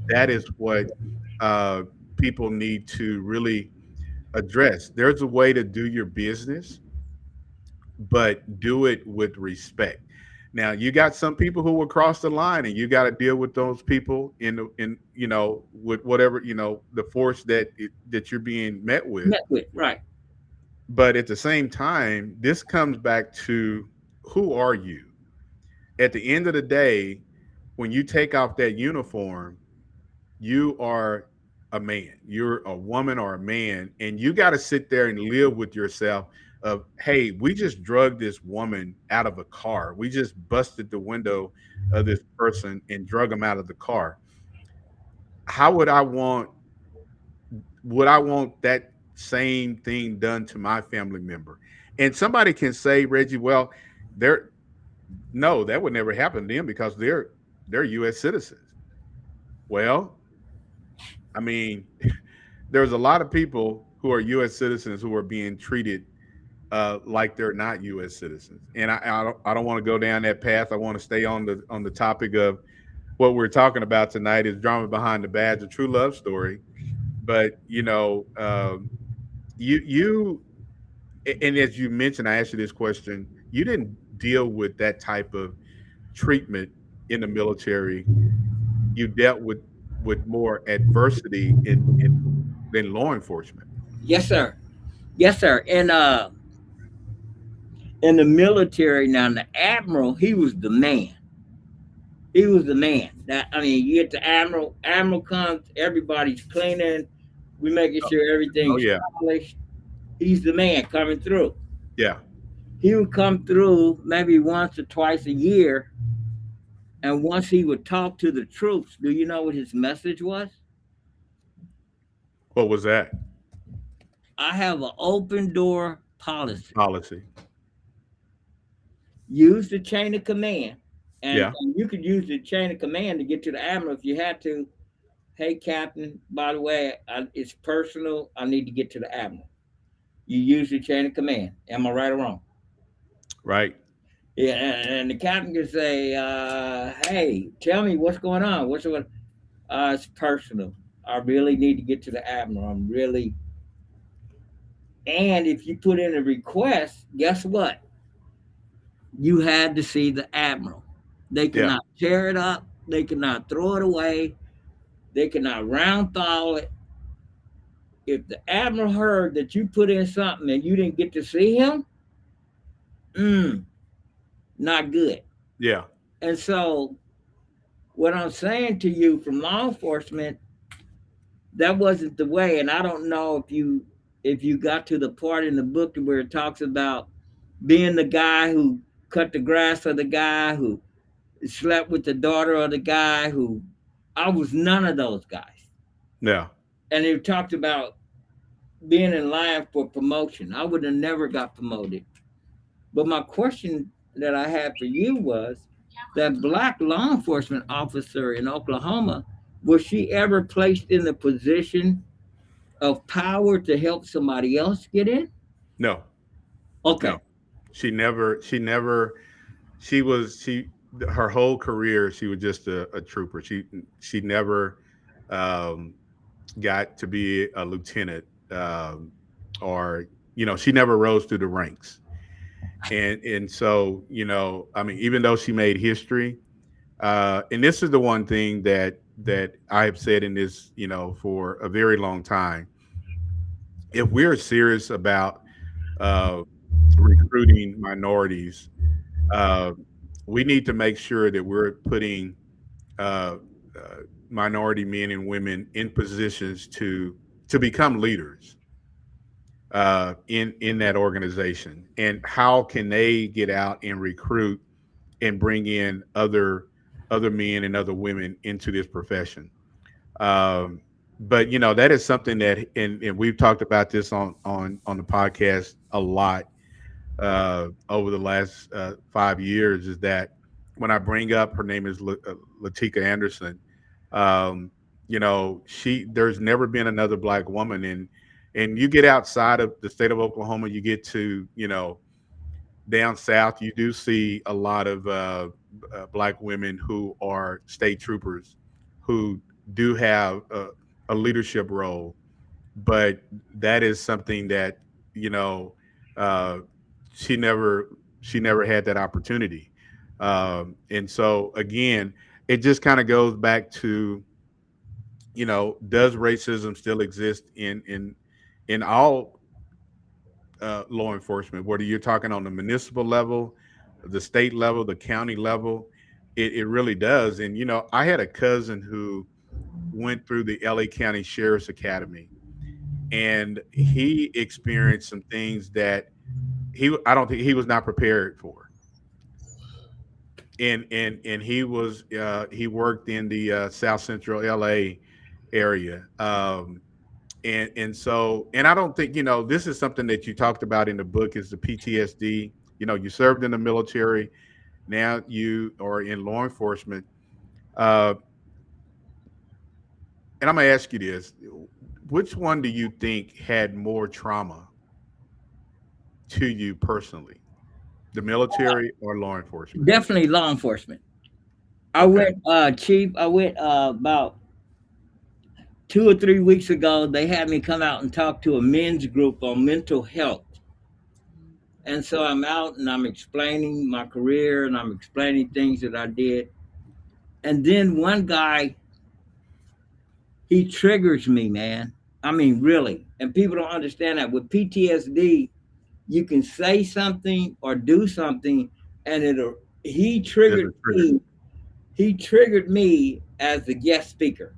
that is what uh, people need to really address. There's a way to do your business, but do it with respect. Now, you got some people who will cross the line, and you got to deal with those people in with whatever the force that you're being met with. Met with, right. But at the same time, this comes back to who are you? At the end of the day, when you take off that uniform, you are a man. You're a woman or a man, and you got to sit there and live with yourself of, hey, we just drugged this woman out of a car. We just busted the window of this person and drug them out of the car. How would I want that same thing done to my family member? And somebody can say, Reggie, well, they're no, that would never happen to them because they're US citizens. Well, I mean, there's a lot of people who are U.S. citizens who are being treated like they're not U.S. citizens, and I don't want to go down that path. I want to stay on the topic of what we're talking about tonight is drama behind the badge, a true love story. But you and as you mentioned, I asked you this question. You didn't deal with that type of treatment in the military. You dealt with more adversity in than law enforcement. Yes, sir. Yes, sir. And in the military now, the admiral, he was the man. He was the man. You get the admiral. Admiral comes, everybody's cleaning. We making sure Oh everything's yeah, polished. He's the man coming through. yeah. He would come through maybe once or twice a year, and once he would talk to the troops. Do you know what his message was? What was that I have an open door policy. policy? Use the chain of command, and, Yeah, and you could use the chain of command to get to the admiral if you had to. Hey, Captain, by the way, it's personal. I need to get to the admiral. You use the chain of command. Am I right or wrong? right. Yeah, and the captain can say, "Hey, tell me what's going on. What's what? It's personal. I really need to get to the admiral. I'm really." And if you put in a request, guess what? You had to see the admiral. They Yeah, cannot tear it up. They cannot throw it away. They cannot round thaw it. If the admiral heard that you put in something and you didn't get to see him, mm, not good. yeah, And so, what I'm saying to you from law enforcement, that wasn't the way. And I don't know if you got to the part in the book where it talks about being the guy who cut the grass for the guy who slept with the daughter of the guy who I was none of those guys. yeah. And it talked about being in line for promotion. I would have never got promoted. But my question that I had for you was that black law enforcement officer in Oklahoma, was she ever placed in a position of power to help somebody else get in? No, Okay. no. She never. She never. She was. She. Her whole career, she was just a trooper. She never um, got to be a lieutenant, or she never rose through the ranks. And so I mean, even though she made history, and this is the one thing that I have said in this, for a very long time. If we're serious about uh, recruiting minorities, uh, we need to make sure that we're putting uh, uh, minority men and women in positions to become leaders in that organization. And how can they get out and recruit and bring in other men and other women into this profession? Um, but that is something that, and we've talked about this on the podcast a lot over the last 5 years, is that when I bring up, her name is Latika Anderson. Um, there's never been another black woman, and you get outside of the state of Oklahoma, you get to down south, you do see a lot of black women who are state troopers who do have a leadership role, but that is something that you know uh, she never had that opportunity. And so again, it just kind of goes back to, does racism still exist in all law enforcement, whether you're talking on the municipal level, the state level, the county level? It really does. And I had a cousin who went through the LA County Sheriff's Academy, and he experienced some things that I don't think he was not prepared for. And he worked in the South Central LA area. And I don't think, this is something that you talked about in the book, is the PTSD. You served in the military, now you are in law enforcement. uh, and I'm gonna ask you this: which one do you think had more trauma to you personally, the military or law enforcement? Definitely law enforcement. I Okay. went, Chief, I went about 2 or 3 weeks ago. They had me come out and talk to a men's group on mental health. And so I'm out and I'm explaining my career and I'm explaining things that I did. And then one guy, he triggers me, man. I mean, really. And people don't understand that with PTSD, you can say something or do something, and he There's triggered a trigger. me. he triggered me as the guest speaker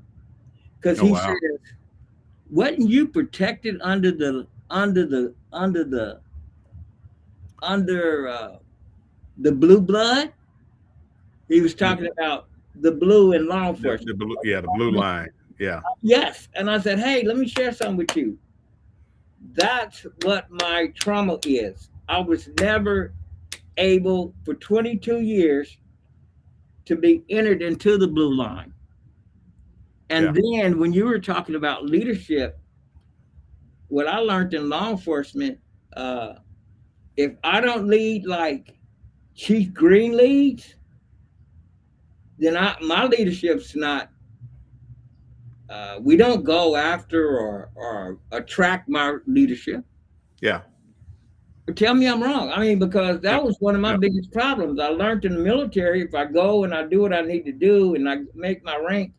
because Oh he wow. says, "Wasn't you protected under the blue blood?" He was talking about the blue in law enforcement. The blue line. Yeah. Yes, and I said, "Hey, let me share something with you. That's what my trauma is. I was never able for 22 years to be entered into the blue line." And then when you were talking about leadership, what I learned in law enforcement, uh, if I don't lead like Chief Green leads, then my leadership's not. We don't go after or attract my leadership. Yeah. Tell me I'm wrong. I mean, because No, that was one of my no. biggest problems. I learned in the military, if I go and I do what I need to do and I make my rank,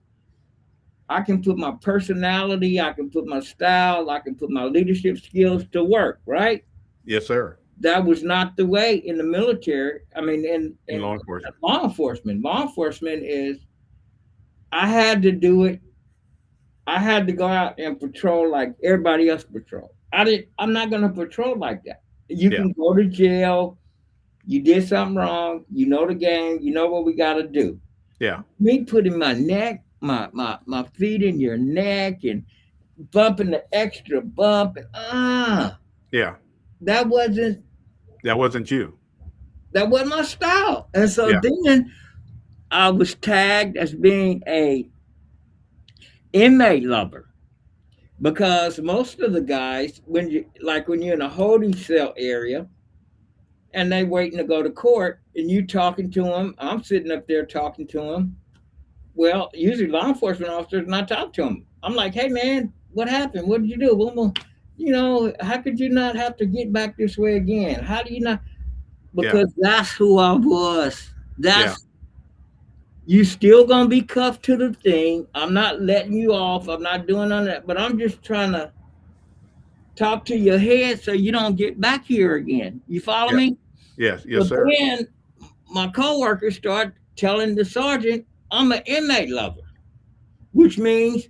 I can put my personality, I can put my style, I can put my leadership skills to work, right? Yes, sir. That was not the way in the military. I mean, In in law enforcement. law enforcement. Law enforcement is, I had to do it. I had to go out and patrol like everybody else patrol. I'm not gonna patrol like that. You Yeah. can go to jail, you did something wrong, you know the game, you know what we gotta do. Yeah. Me putting my neck, my feet in your neck and bumping the extra bump and Yeah. that wasn't That wasn't you. my style. And so Yeah. then I was tagged as being a inmate lover because most of the guys, when you're in a holding cell area and they waiting to go to court and you talking to them, I'm sitting up there talking to them. Well, usually law enforcement officers not talk to them. I'm like, "Hey man, what happened? What did you do? How could you not have to get back this way again? How do you not?" Yeah. Because that's who I was. Yeah. That's You still gonna be cuffed to the thing. I'm not letting you off. I'm not doing none of that. But I'm just trying to talk to your head so you don't get back here again. You follow Yeah. me? Yes. Yes, But sir. then my coworkers start telling the sergeant I'm an inmate lover, which means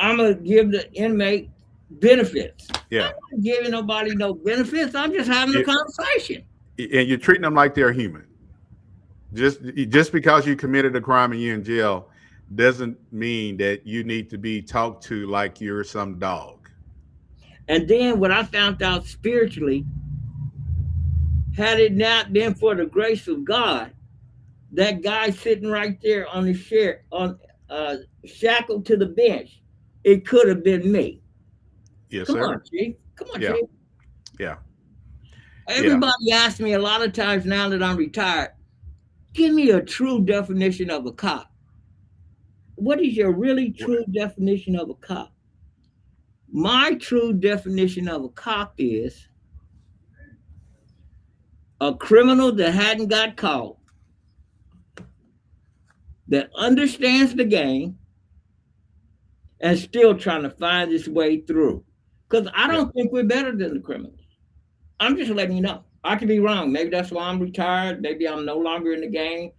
I'm gonna give the inmate benefits. Yeah. I'm not giving nobody no benefits. I'm just having a You- conversation. and you're treating them like they're human. Just because you committed a crime and you're in jail doesn't mean that you need to be talked to like you're some dog. And then what I found out spiritually, had it not been for the grace of God, that guy sitting right there on the chair, shackled to the bench, it could have been me. Yes, Come sir. on, Chief. Come on, Yeah. Chief. Yeah. Everybody asks me a lot of times now that I'm retired, give me a true definition of a cop. What is your really true definition of a cop? My true definition of a cop is a criminal that hadn't got caught, that understands the game, and still trying to find his way through. Because I don't think we're better than the criminals. I'm just letting you know. I could be wrong. Maybe that's why I'm retired. Maybe I'm no longer in the game.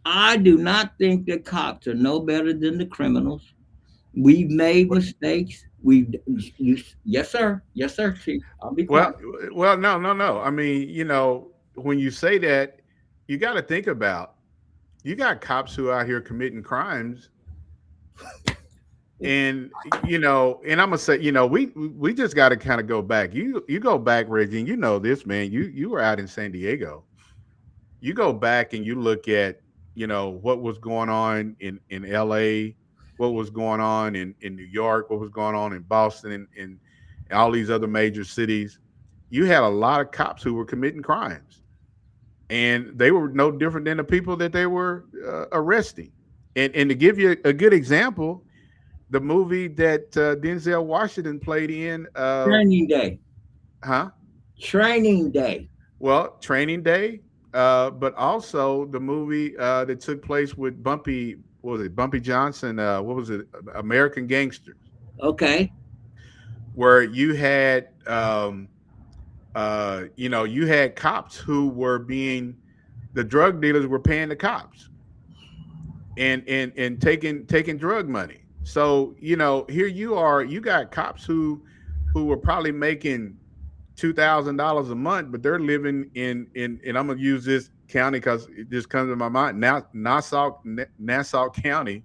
I do not think the cops are no better than the criminals. We've made mistakes. Yes, sir. Yes, sir, Chief. I'll be quiet. Well, no. I mean, when you say that, you got to think about you got cops who are out here committing crimes, and and I'm gonna say, we just got to kind of go back. You go back, Reggie, and you know this, man. You were out in San Diego. You go back and you look at what was going on in L.A., what was going on in New York, what was going on in Boston, and all these other major cities. You had a lot of cops who were committing crimes, and they were no different than the people that they were arresting. And to give you a good example, the movie that Denzel Washington played in, Training Day. huh? Training Day. Well, Training Day, but also the movie that took place with Bumpy, what was it? Bumpy Johnson. What was it? American Gangsters, Okay. where you had, you had cops who were the drug dealers were paying the cops. and taking drug money. So, you know, here you are, you got cops who were probably making $2,000 a month, but they're living in and I'm gonna use this county because it just comes to my mind now, Nassau County,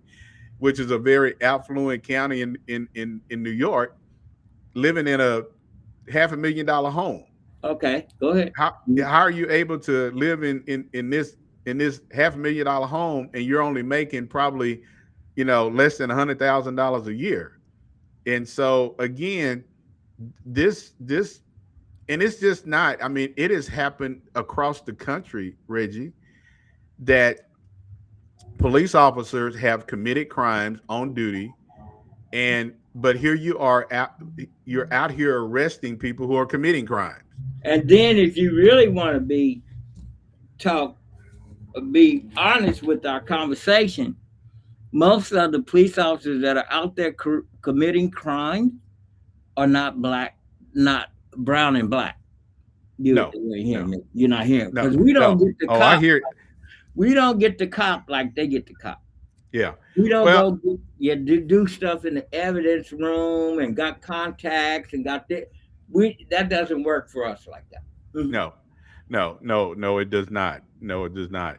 which is a very affluent county in New York, living in a $500,000 home. Okay, go ahead. How are you able to live in this $500,000 home and you're only making probably, you know, less than $100,000 a year? And so again, this and it's just not, I mean, it has happened across the country, Reggie, that police officers have committed crimes on duty, but here you are you're out here arresting people who are committing crimes. And then if you really want to be honest with our conversation, most of the police officers that are out there committing crime are not black, not brown and black. You're not hearing because we don't get the cop. I hear it. We don't get the cop like they get the cop. Yeah, we don't do stuff in the evidence room and got contacts and got that. That doesn't work for us like that. No, it does not. No, it does not.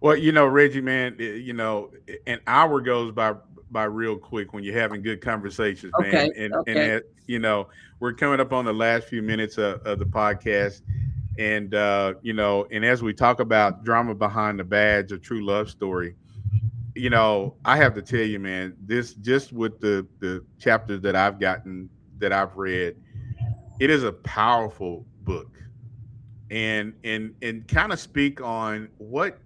Well, you know, Reggie, man, you know, an hour goes by real quick when you're having good conversations, man. And you know, we're coming up on the last few minutes of the podcast. And, you know, and as we talk about drama behind the badge, a true love story, you know, I have to tell you, man, this just with the chapters that I've read, it is a powerful book and kind of speak on what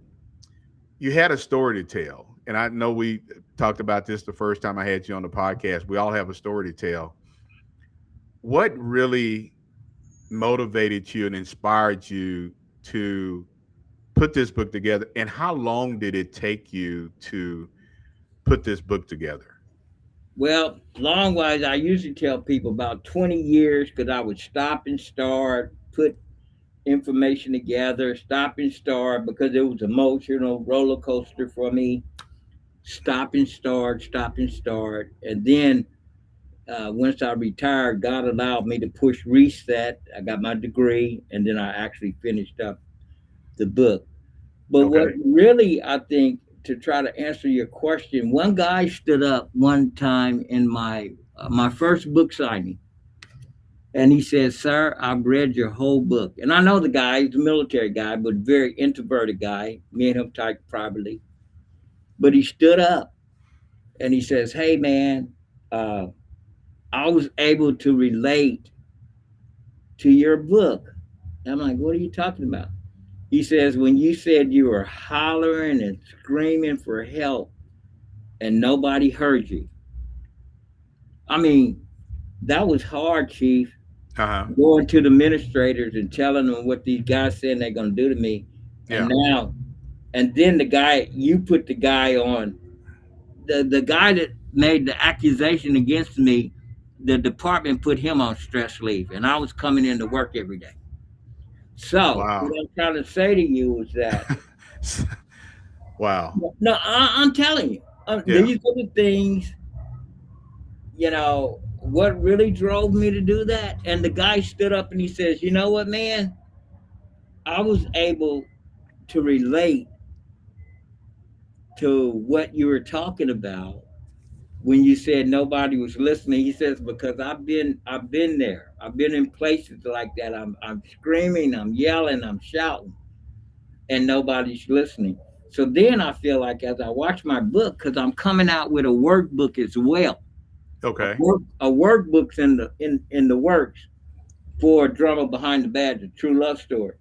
you had a story to tell. And I know we talked about this the first time I had you on the podcast. We all have a story to tell. What really motivated you and inspired you to put this book together, and how long did it take you to put this book together? Well, long wise, I usually tell people about 20 years because I would stop and start, put information together, stop and start because it was emotional roller coaster for me. Stop and start. And then once I retired, God allowed me to push reset. I got my degree, and then I actually finished up the book. But what really, I think, to try to answer your question, one guy stood up one time in my first book signing, and he said, "Sir, I've read your whole book." And I know the guy, he's a military guy, but very introverted guy. Me and him talked privately. But he stood up, and he says, "Hey, man, I was able to relate to your book." I'm like, "What are you talking about?" He says, "When you said you were hollering and screaming for help and nobody heard you." I mean, that was hard, Chief. Going to the administrators and telling them what these guys saying they're going to do to me. Yeah. And then you put the guy on, the guy that made the accusation against me, the department put him on stress leave, and I was coming into work every day. So what I'm trying to say to you is that, wow. No, I'm telling you, these are the things, you know, what really drove me to do that. And the guy stood up and he says, "You know what, man, I was able to relate to what you were talking about when you said nobody was listening." He says, "Because I've been there. I've been in places like that. I'm screaming, I'm yelling, I'm shouting, and nobody's listening." So then I feel like as I watch my book, because I'm coming out with a workbook as well. Okay. A workbook's in the works for Drama Behind the Badge, a true love story.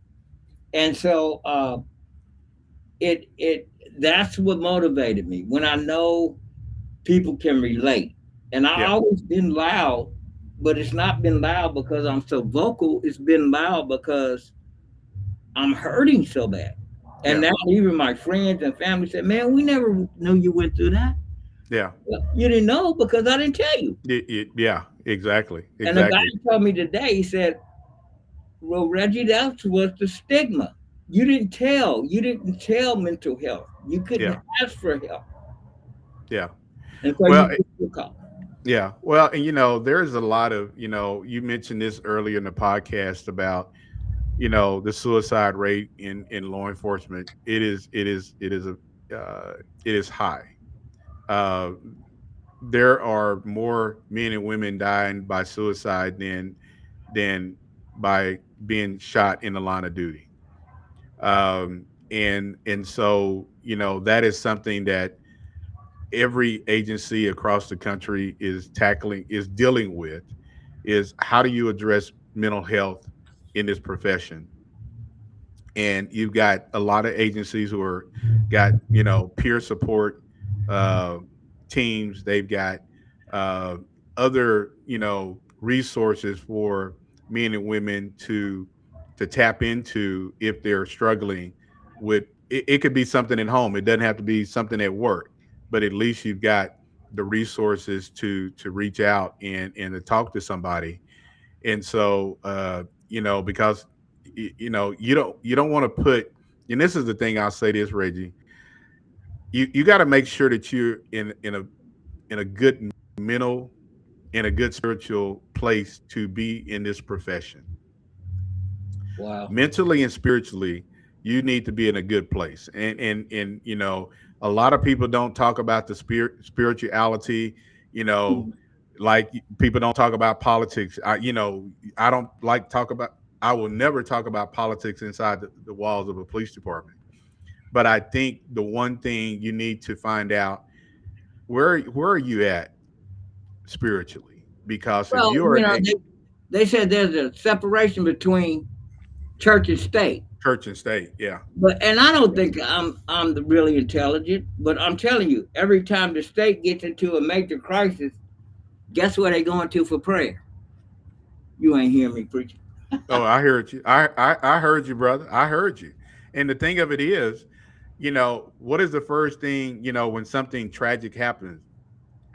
And so that's what motivated me when I know people can relate. And I've always been loud, but it's not been loud because I'm so vocal. It's been loud because I'm hurting so bad. And now even my friends and family said, "Man, we never knew you went through that." Yeah. Well, you didn't know because I didn't tell you. Yeah, exactly. And the guy told me today, he said, "Well, Reggie, that was the stigma. You didn't tell mental health. You couldn't ask for help." Yeah. And so Well, you get your call. yeah. Well, and there's a lot of, you mentioned this earlier in the podcast about, the suicide rate in law enforcement. Uh, it is high. Uh, there are more men and women dying by suicide than by being shot in the line of duty. And so that is something that every agency across the country is dealing with, is how do you address mental health in this profession. And you've got a lot of agencies who are got peer support uh, teams. They've got uh, other resources for men and women to tap into if they're struggling with it could be something at home. It doesn't have to be something at work, but at least you've got the resources to reach out and to talk to somebody. And so because you don't want to put, and this is the thing, I'll say this, Reggie, you got to make sure that you're in a good mental, in a good spiritual place to be in this profession. Wow. Mentally and spiritually, you need to be in a good place. And a lot of people don't talk about the spirituality, you know Mhm. like people don't talk about politics. I don't like talk about I will never talk about politics inside the walls of a police department. But I think the one thing you need to find out, where are you at spiritually? Because if Well, you are a they said there's a separation between church and state. church and state, yeah. And I don't think I'm the really intelligent, but I'm telling you, every time the state gets into a major crisis, guess where they going to for prayer? You ain't hearing me preaching. Oh, I heard you. I heard you, brother. I heard you. And the thing of it is, what is the first thing, when something tragic happens?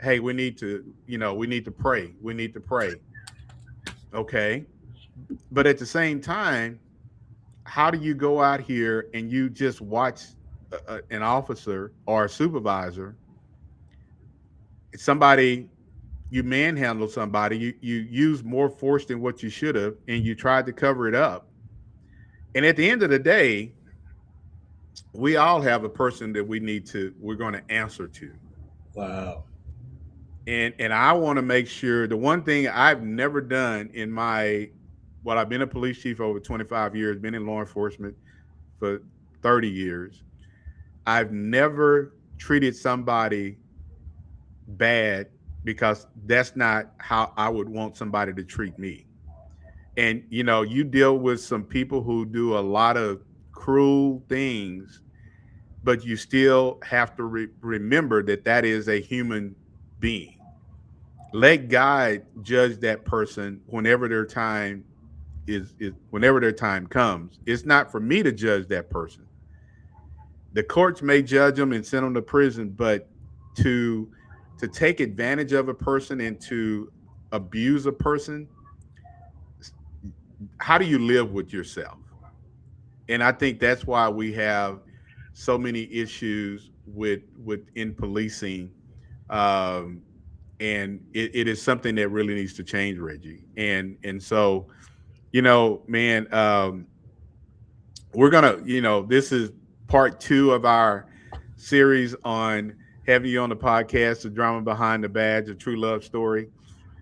Hey, we need to pray. We need to pray. Okay. But at the same time, how do you go out here and you just watch an officer or a supervisor, somebody, you manhandle somebody, you use more force than what you should have, and you tried to cover it up. And at the end of the day, we all have a person that we're going to answer to. Wow. And I want to make sure, the one thing I've never done in my, well, I've been a police chief over 25 years, been in law enforcement for 30 years. I've never treated somebody bad, because that's not how I would want somebody to treat me. And you deal with some people who do a lot of cruel things, but you still have to remember that that is a human being. Let God judge that person whenever their time is whenever their time comes. It's not for me to judge that person. The courts may judge them and send them to prison, but to to take advantage of a person and to abuse a person, how do you live with yourself? And I think that's why we have so many issues with in policing. um, and it is something that really needs to change, Reggie. And so, man, we're gonna, this is part two of our series on having you on the podcast, the drama behind the badge, a true love story.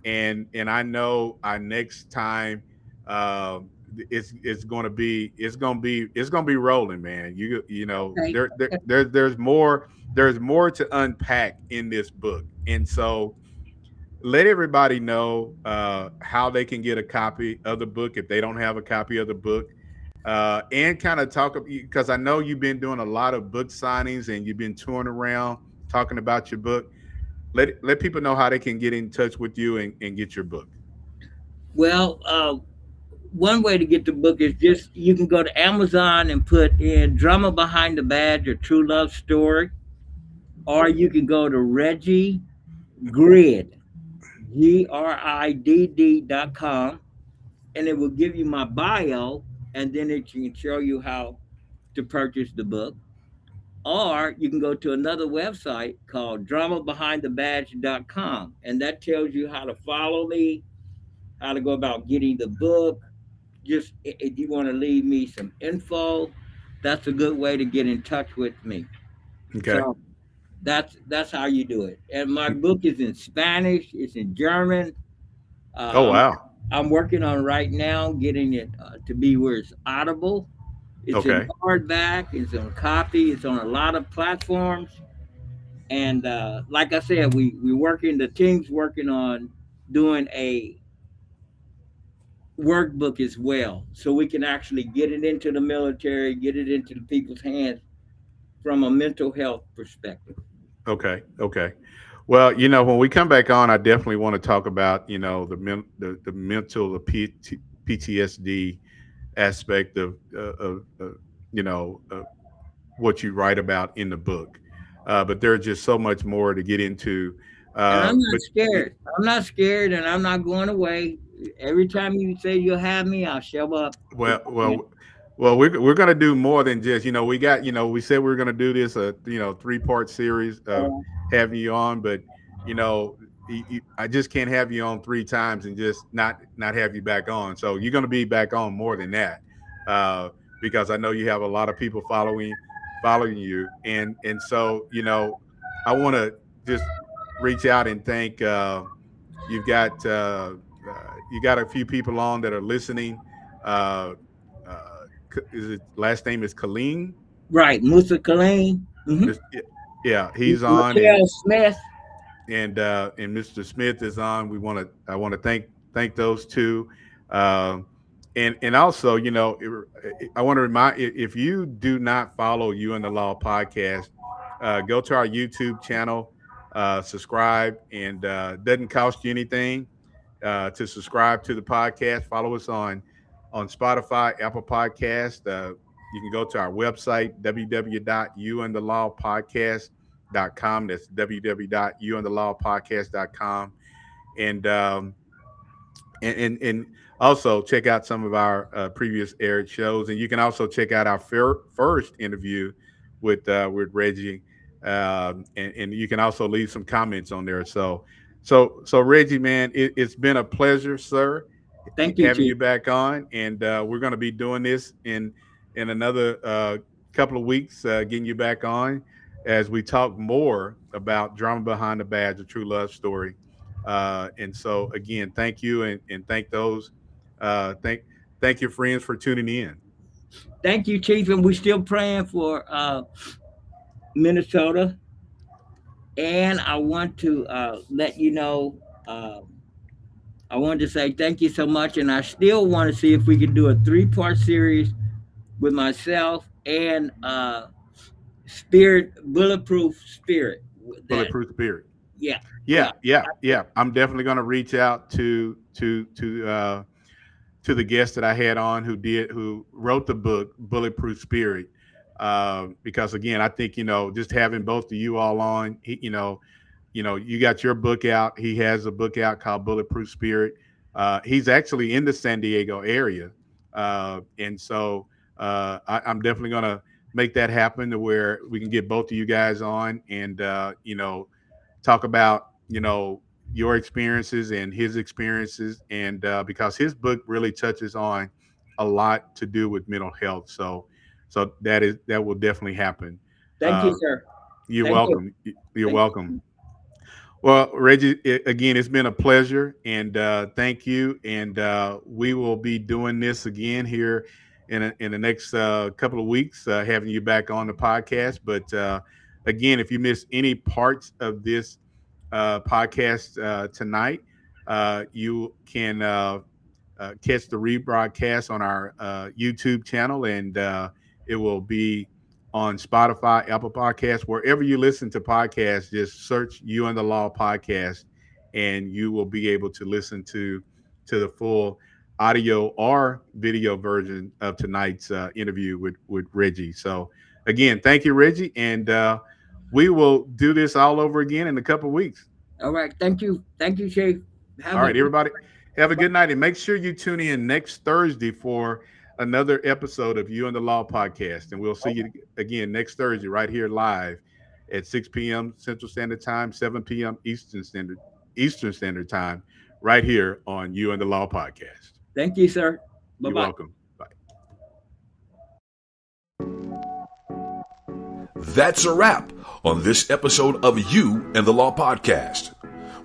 And I know our next time, it's gonna be rolling, man. Okay. There's more to unpack in this book. And so let everybody know how they can get a copy of the book if they don't have a copy of the book, and kind of talk, because I know you've been doing a lot of book signings and you've been touring around talking about your book. Let people know how they can get in touch with you and get your book. Well, one way to get the book is just you can go to Amazon and put in "Drama Behind the Badge" or "True Love Story," or you can go to Reggie Grid, GRIDD.com, and it will give you my bio, and then it can show you how to purchase the book. Or you can go to another website called dramabehindthebadge.com, and that tells you how to follow me, how to go about getting the book. Just if you want to leave me some info, that's a good way to get in touch with me. Okay. So that's how you do it. And my book is in Spanish, it's in German. Oh, Uh, I'm wow. I'm working on right now getting it to be where it's audible. It's in Okay. hardback. It's on copy. It's on a lot of platforms. And like I said, we working. The team's working on doing a workbook as well, so we can actually get it into the military, get it into the people's hands from a mental health perspective. Okay. Okay. Well, when we come back on, I definitely want to talk about, the mental, PTSD aspect of what you write about in the book. But there's just so much more to get into. And I'm not But scared. I'm not scared, and I'm not going away. Every time you say you'll have me, I'll show up. well, well, well, we're gonna do more than just we got we said we are gonna do this 3-part series of having you on, but you know I just can't have you on 3 times and just not have you back on. So you're gonna be back on more than that, uh, because I know you have a lot of people following you, and so I want to just reach out and thank you've got you got a few people on that are listening. Uh, is it last name is Colleen? Right, Musa Kaleem, Yeah, he's on, Michelle Smith. and Mr. Smith is on. I want to thank those two, uh, and also I want to remind, if you do not follow You and the Law podcast, go to our YouTube channel, subscribe, and doesn't cost you anything to subscribe to the podcast. Follow us on Spotify, Apple Podcast. You can go to our website, www.youandthelawpodcast.com. That's www.youandthelawpodcast.com. And and also check out some of our previous aired shows, and you can also check out our first interview with Reggie, and you can also leave some comments on there. So Reggie, man, it's been a pleasure, sir, Thank you, having Chief. you back on, and we're going to be doing this in another couple of weeks, getting you back on as we talk more about Drama Behind the Badge, a true love story. And so again, thank you, and thank those uh, thank thank your friends for tuning in. Thank you, Chief. And we're still praying for Minnesota. And I want to let you know, I wanted to say thank you so much. And I still want to see if we can do a 3-part series with myself and Spirit, Bulletproof Spirit. That, Bulletproof Spirit. yeah, Yeah, yeah. yeah, yeah. I'm definitely going to reach out to the guest that I had on who wrote the book Bulletproof Spirit, because again, I think just having both of you all on, you got your book out. He has a book out called Bulletproof Spirit. He's actually in the San Diego area, and so I'm definitely going to make that happen to where we can get both of you guys on, and talk about your experiences and his experiences, and because his book really touches on a lot to do with mental health. So that will definitely happen. Thank you, Uh, sir. you're Thank you. welcome. You're Thank welcome. you. Well, Reggie, again, it's been a pleasure, and thank you. And we will be doing this again here in the next couple of weeks, having you back on the podcast. But again, if you miss any parts of this podcast tonight, you can catch the rebroadcast on our YouTube channel, and it will be on Spotify, Apple Podcasts, wherever you listen to podcasts. Just search "You and the Law" podcast, and you will be able to listen to the full audio or video version of tonight's interview with Reggie. So again, thank you, Reggie, and we will do this all over again in a couple of weeks. All right. Thank you. Thank you, Chief. All Have a right, good everybody, have a good night, and make sure you tune in next Thursday for another episode of You and the Law podcast. And we'll see you again next Thursday right here live at 6 p.m. Central Standard Time, 7 p.m. Eastern Standard Time, right here on You and the Law podcast. Thank you, sir. Bye-bye. You're welcome. Bye. That's a wrap on this episode of You and the Law podcast.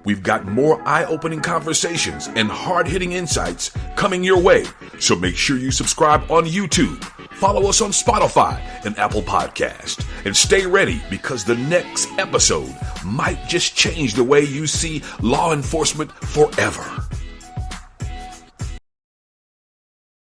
We've got more eye-opening conversations and hard-hitting insights coming your way, so make sure you subscribe on YouTube, follow us on Spotify and Apple Podcast, and stay ready because the next episode might just change the way you see law enforcement forever.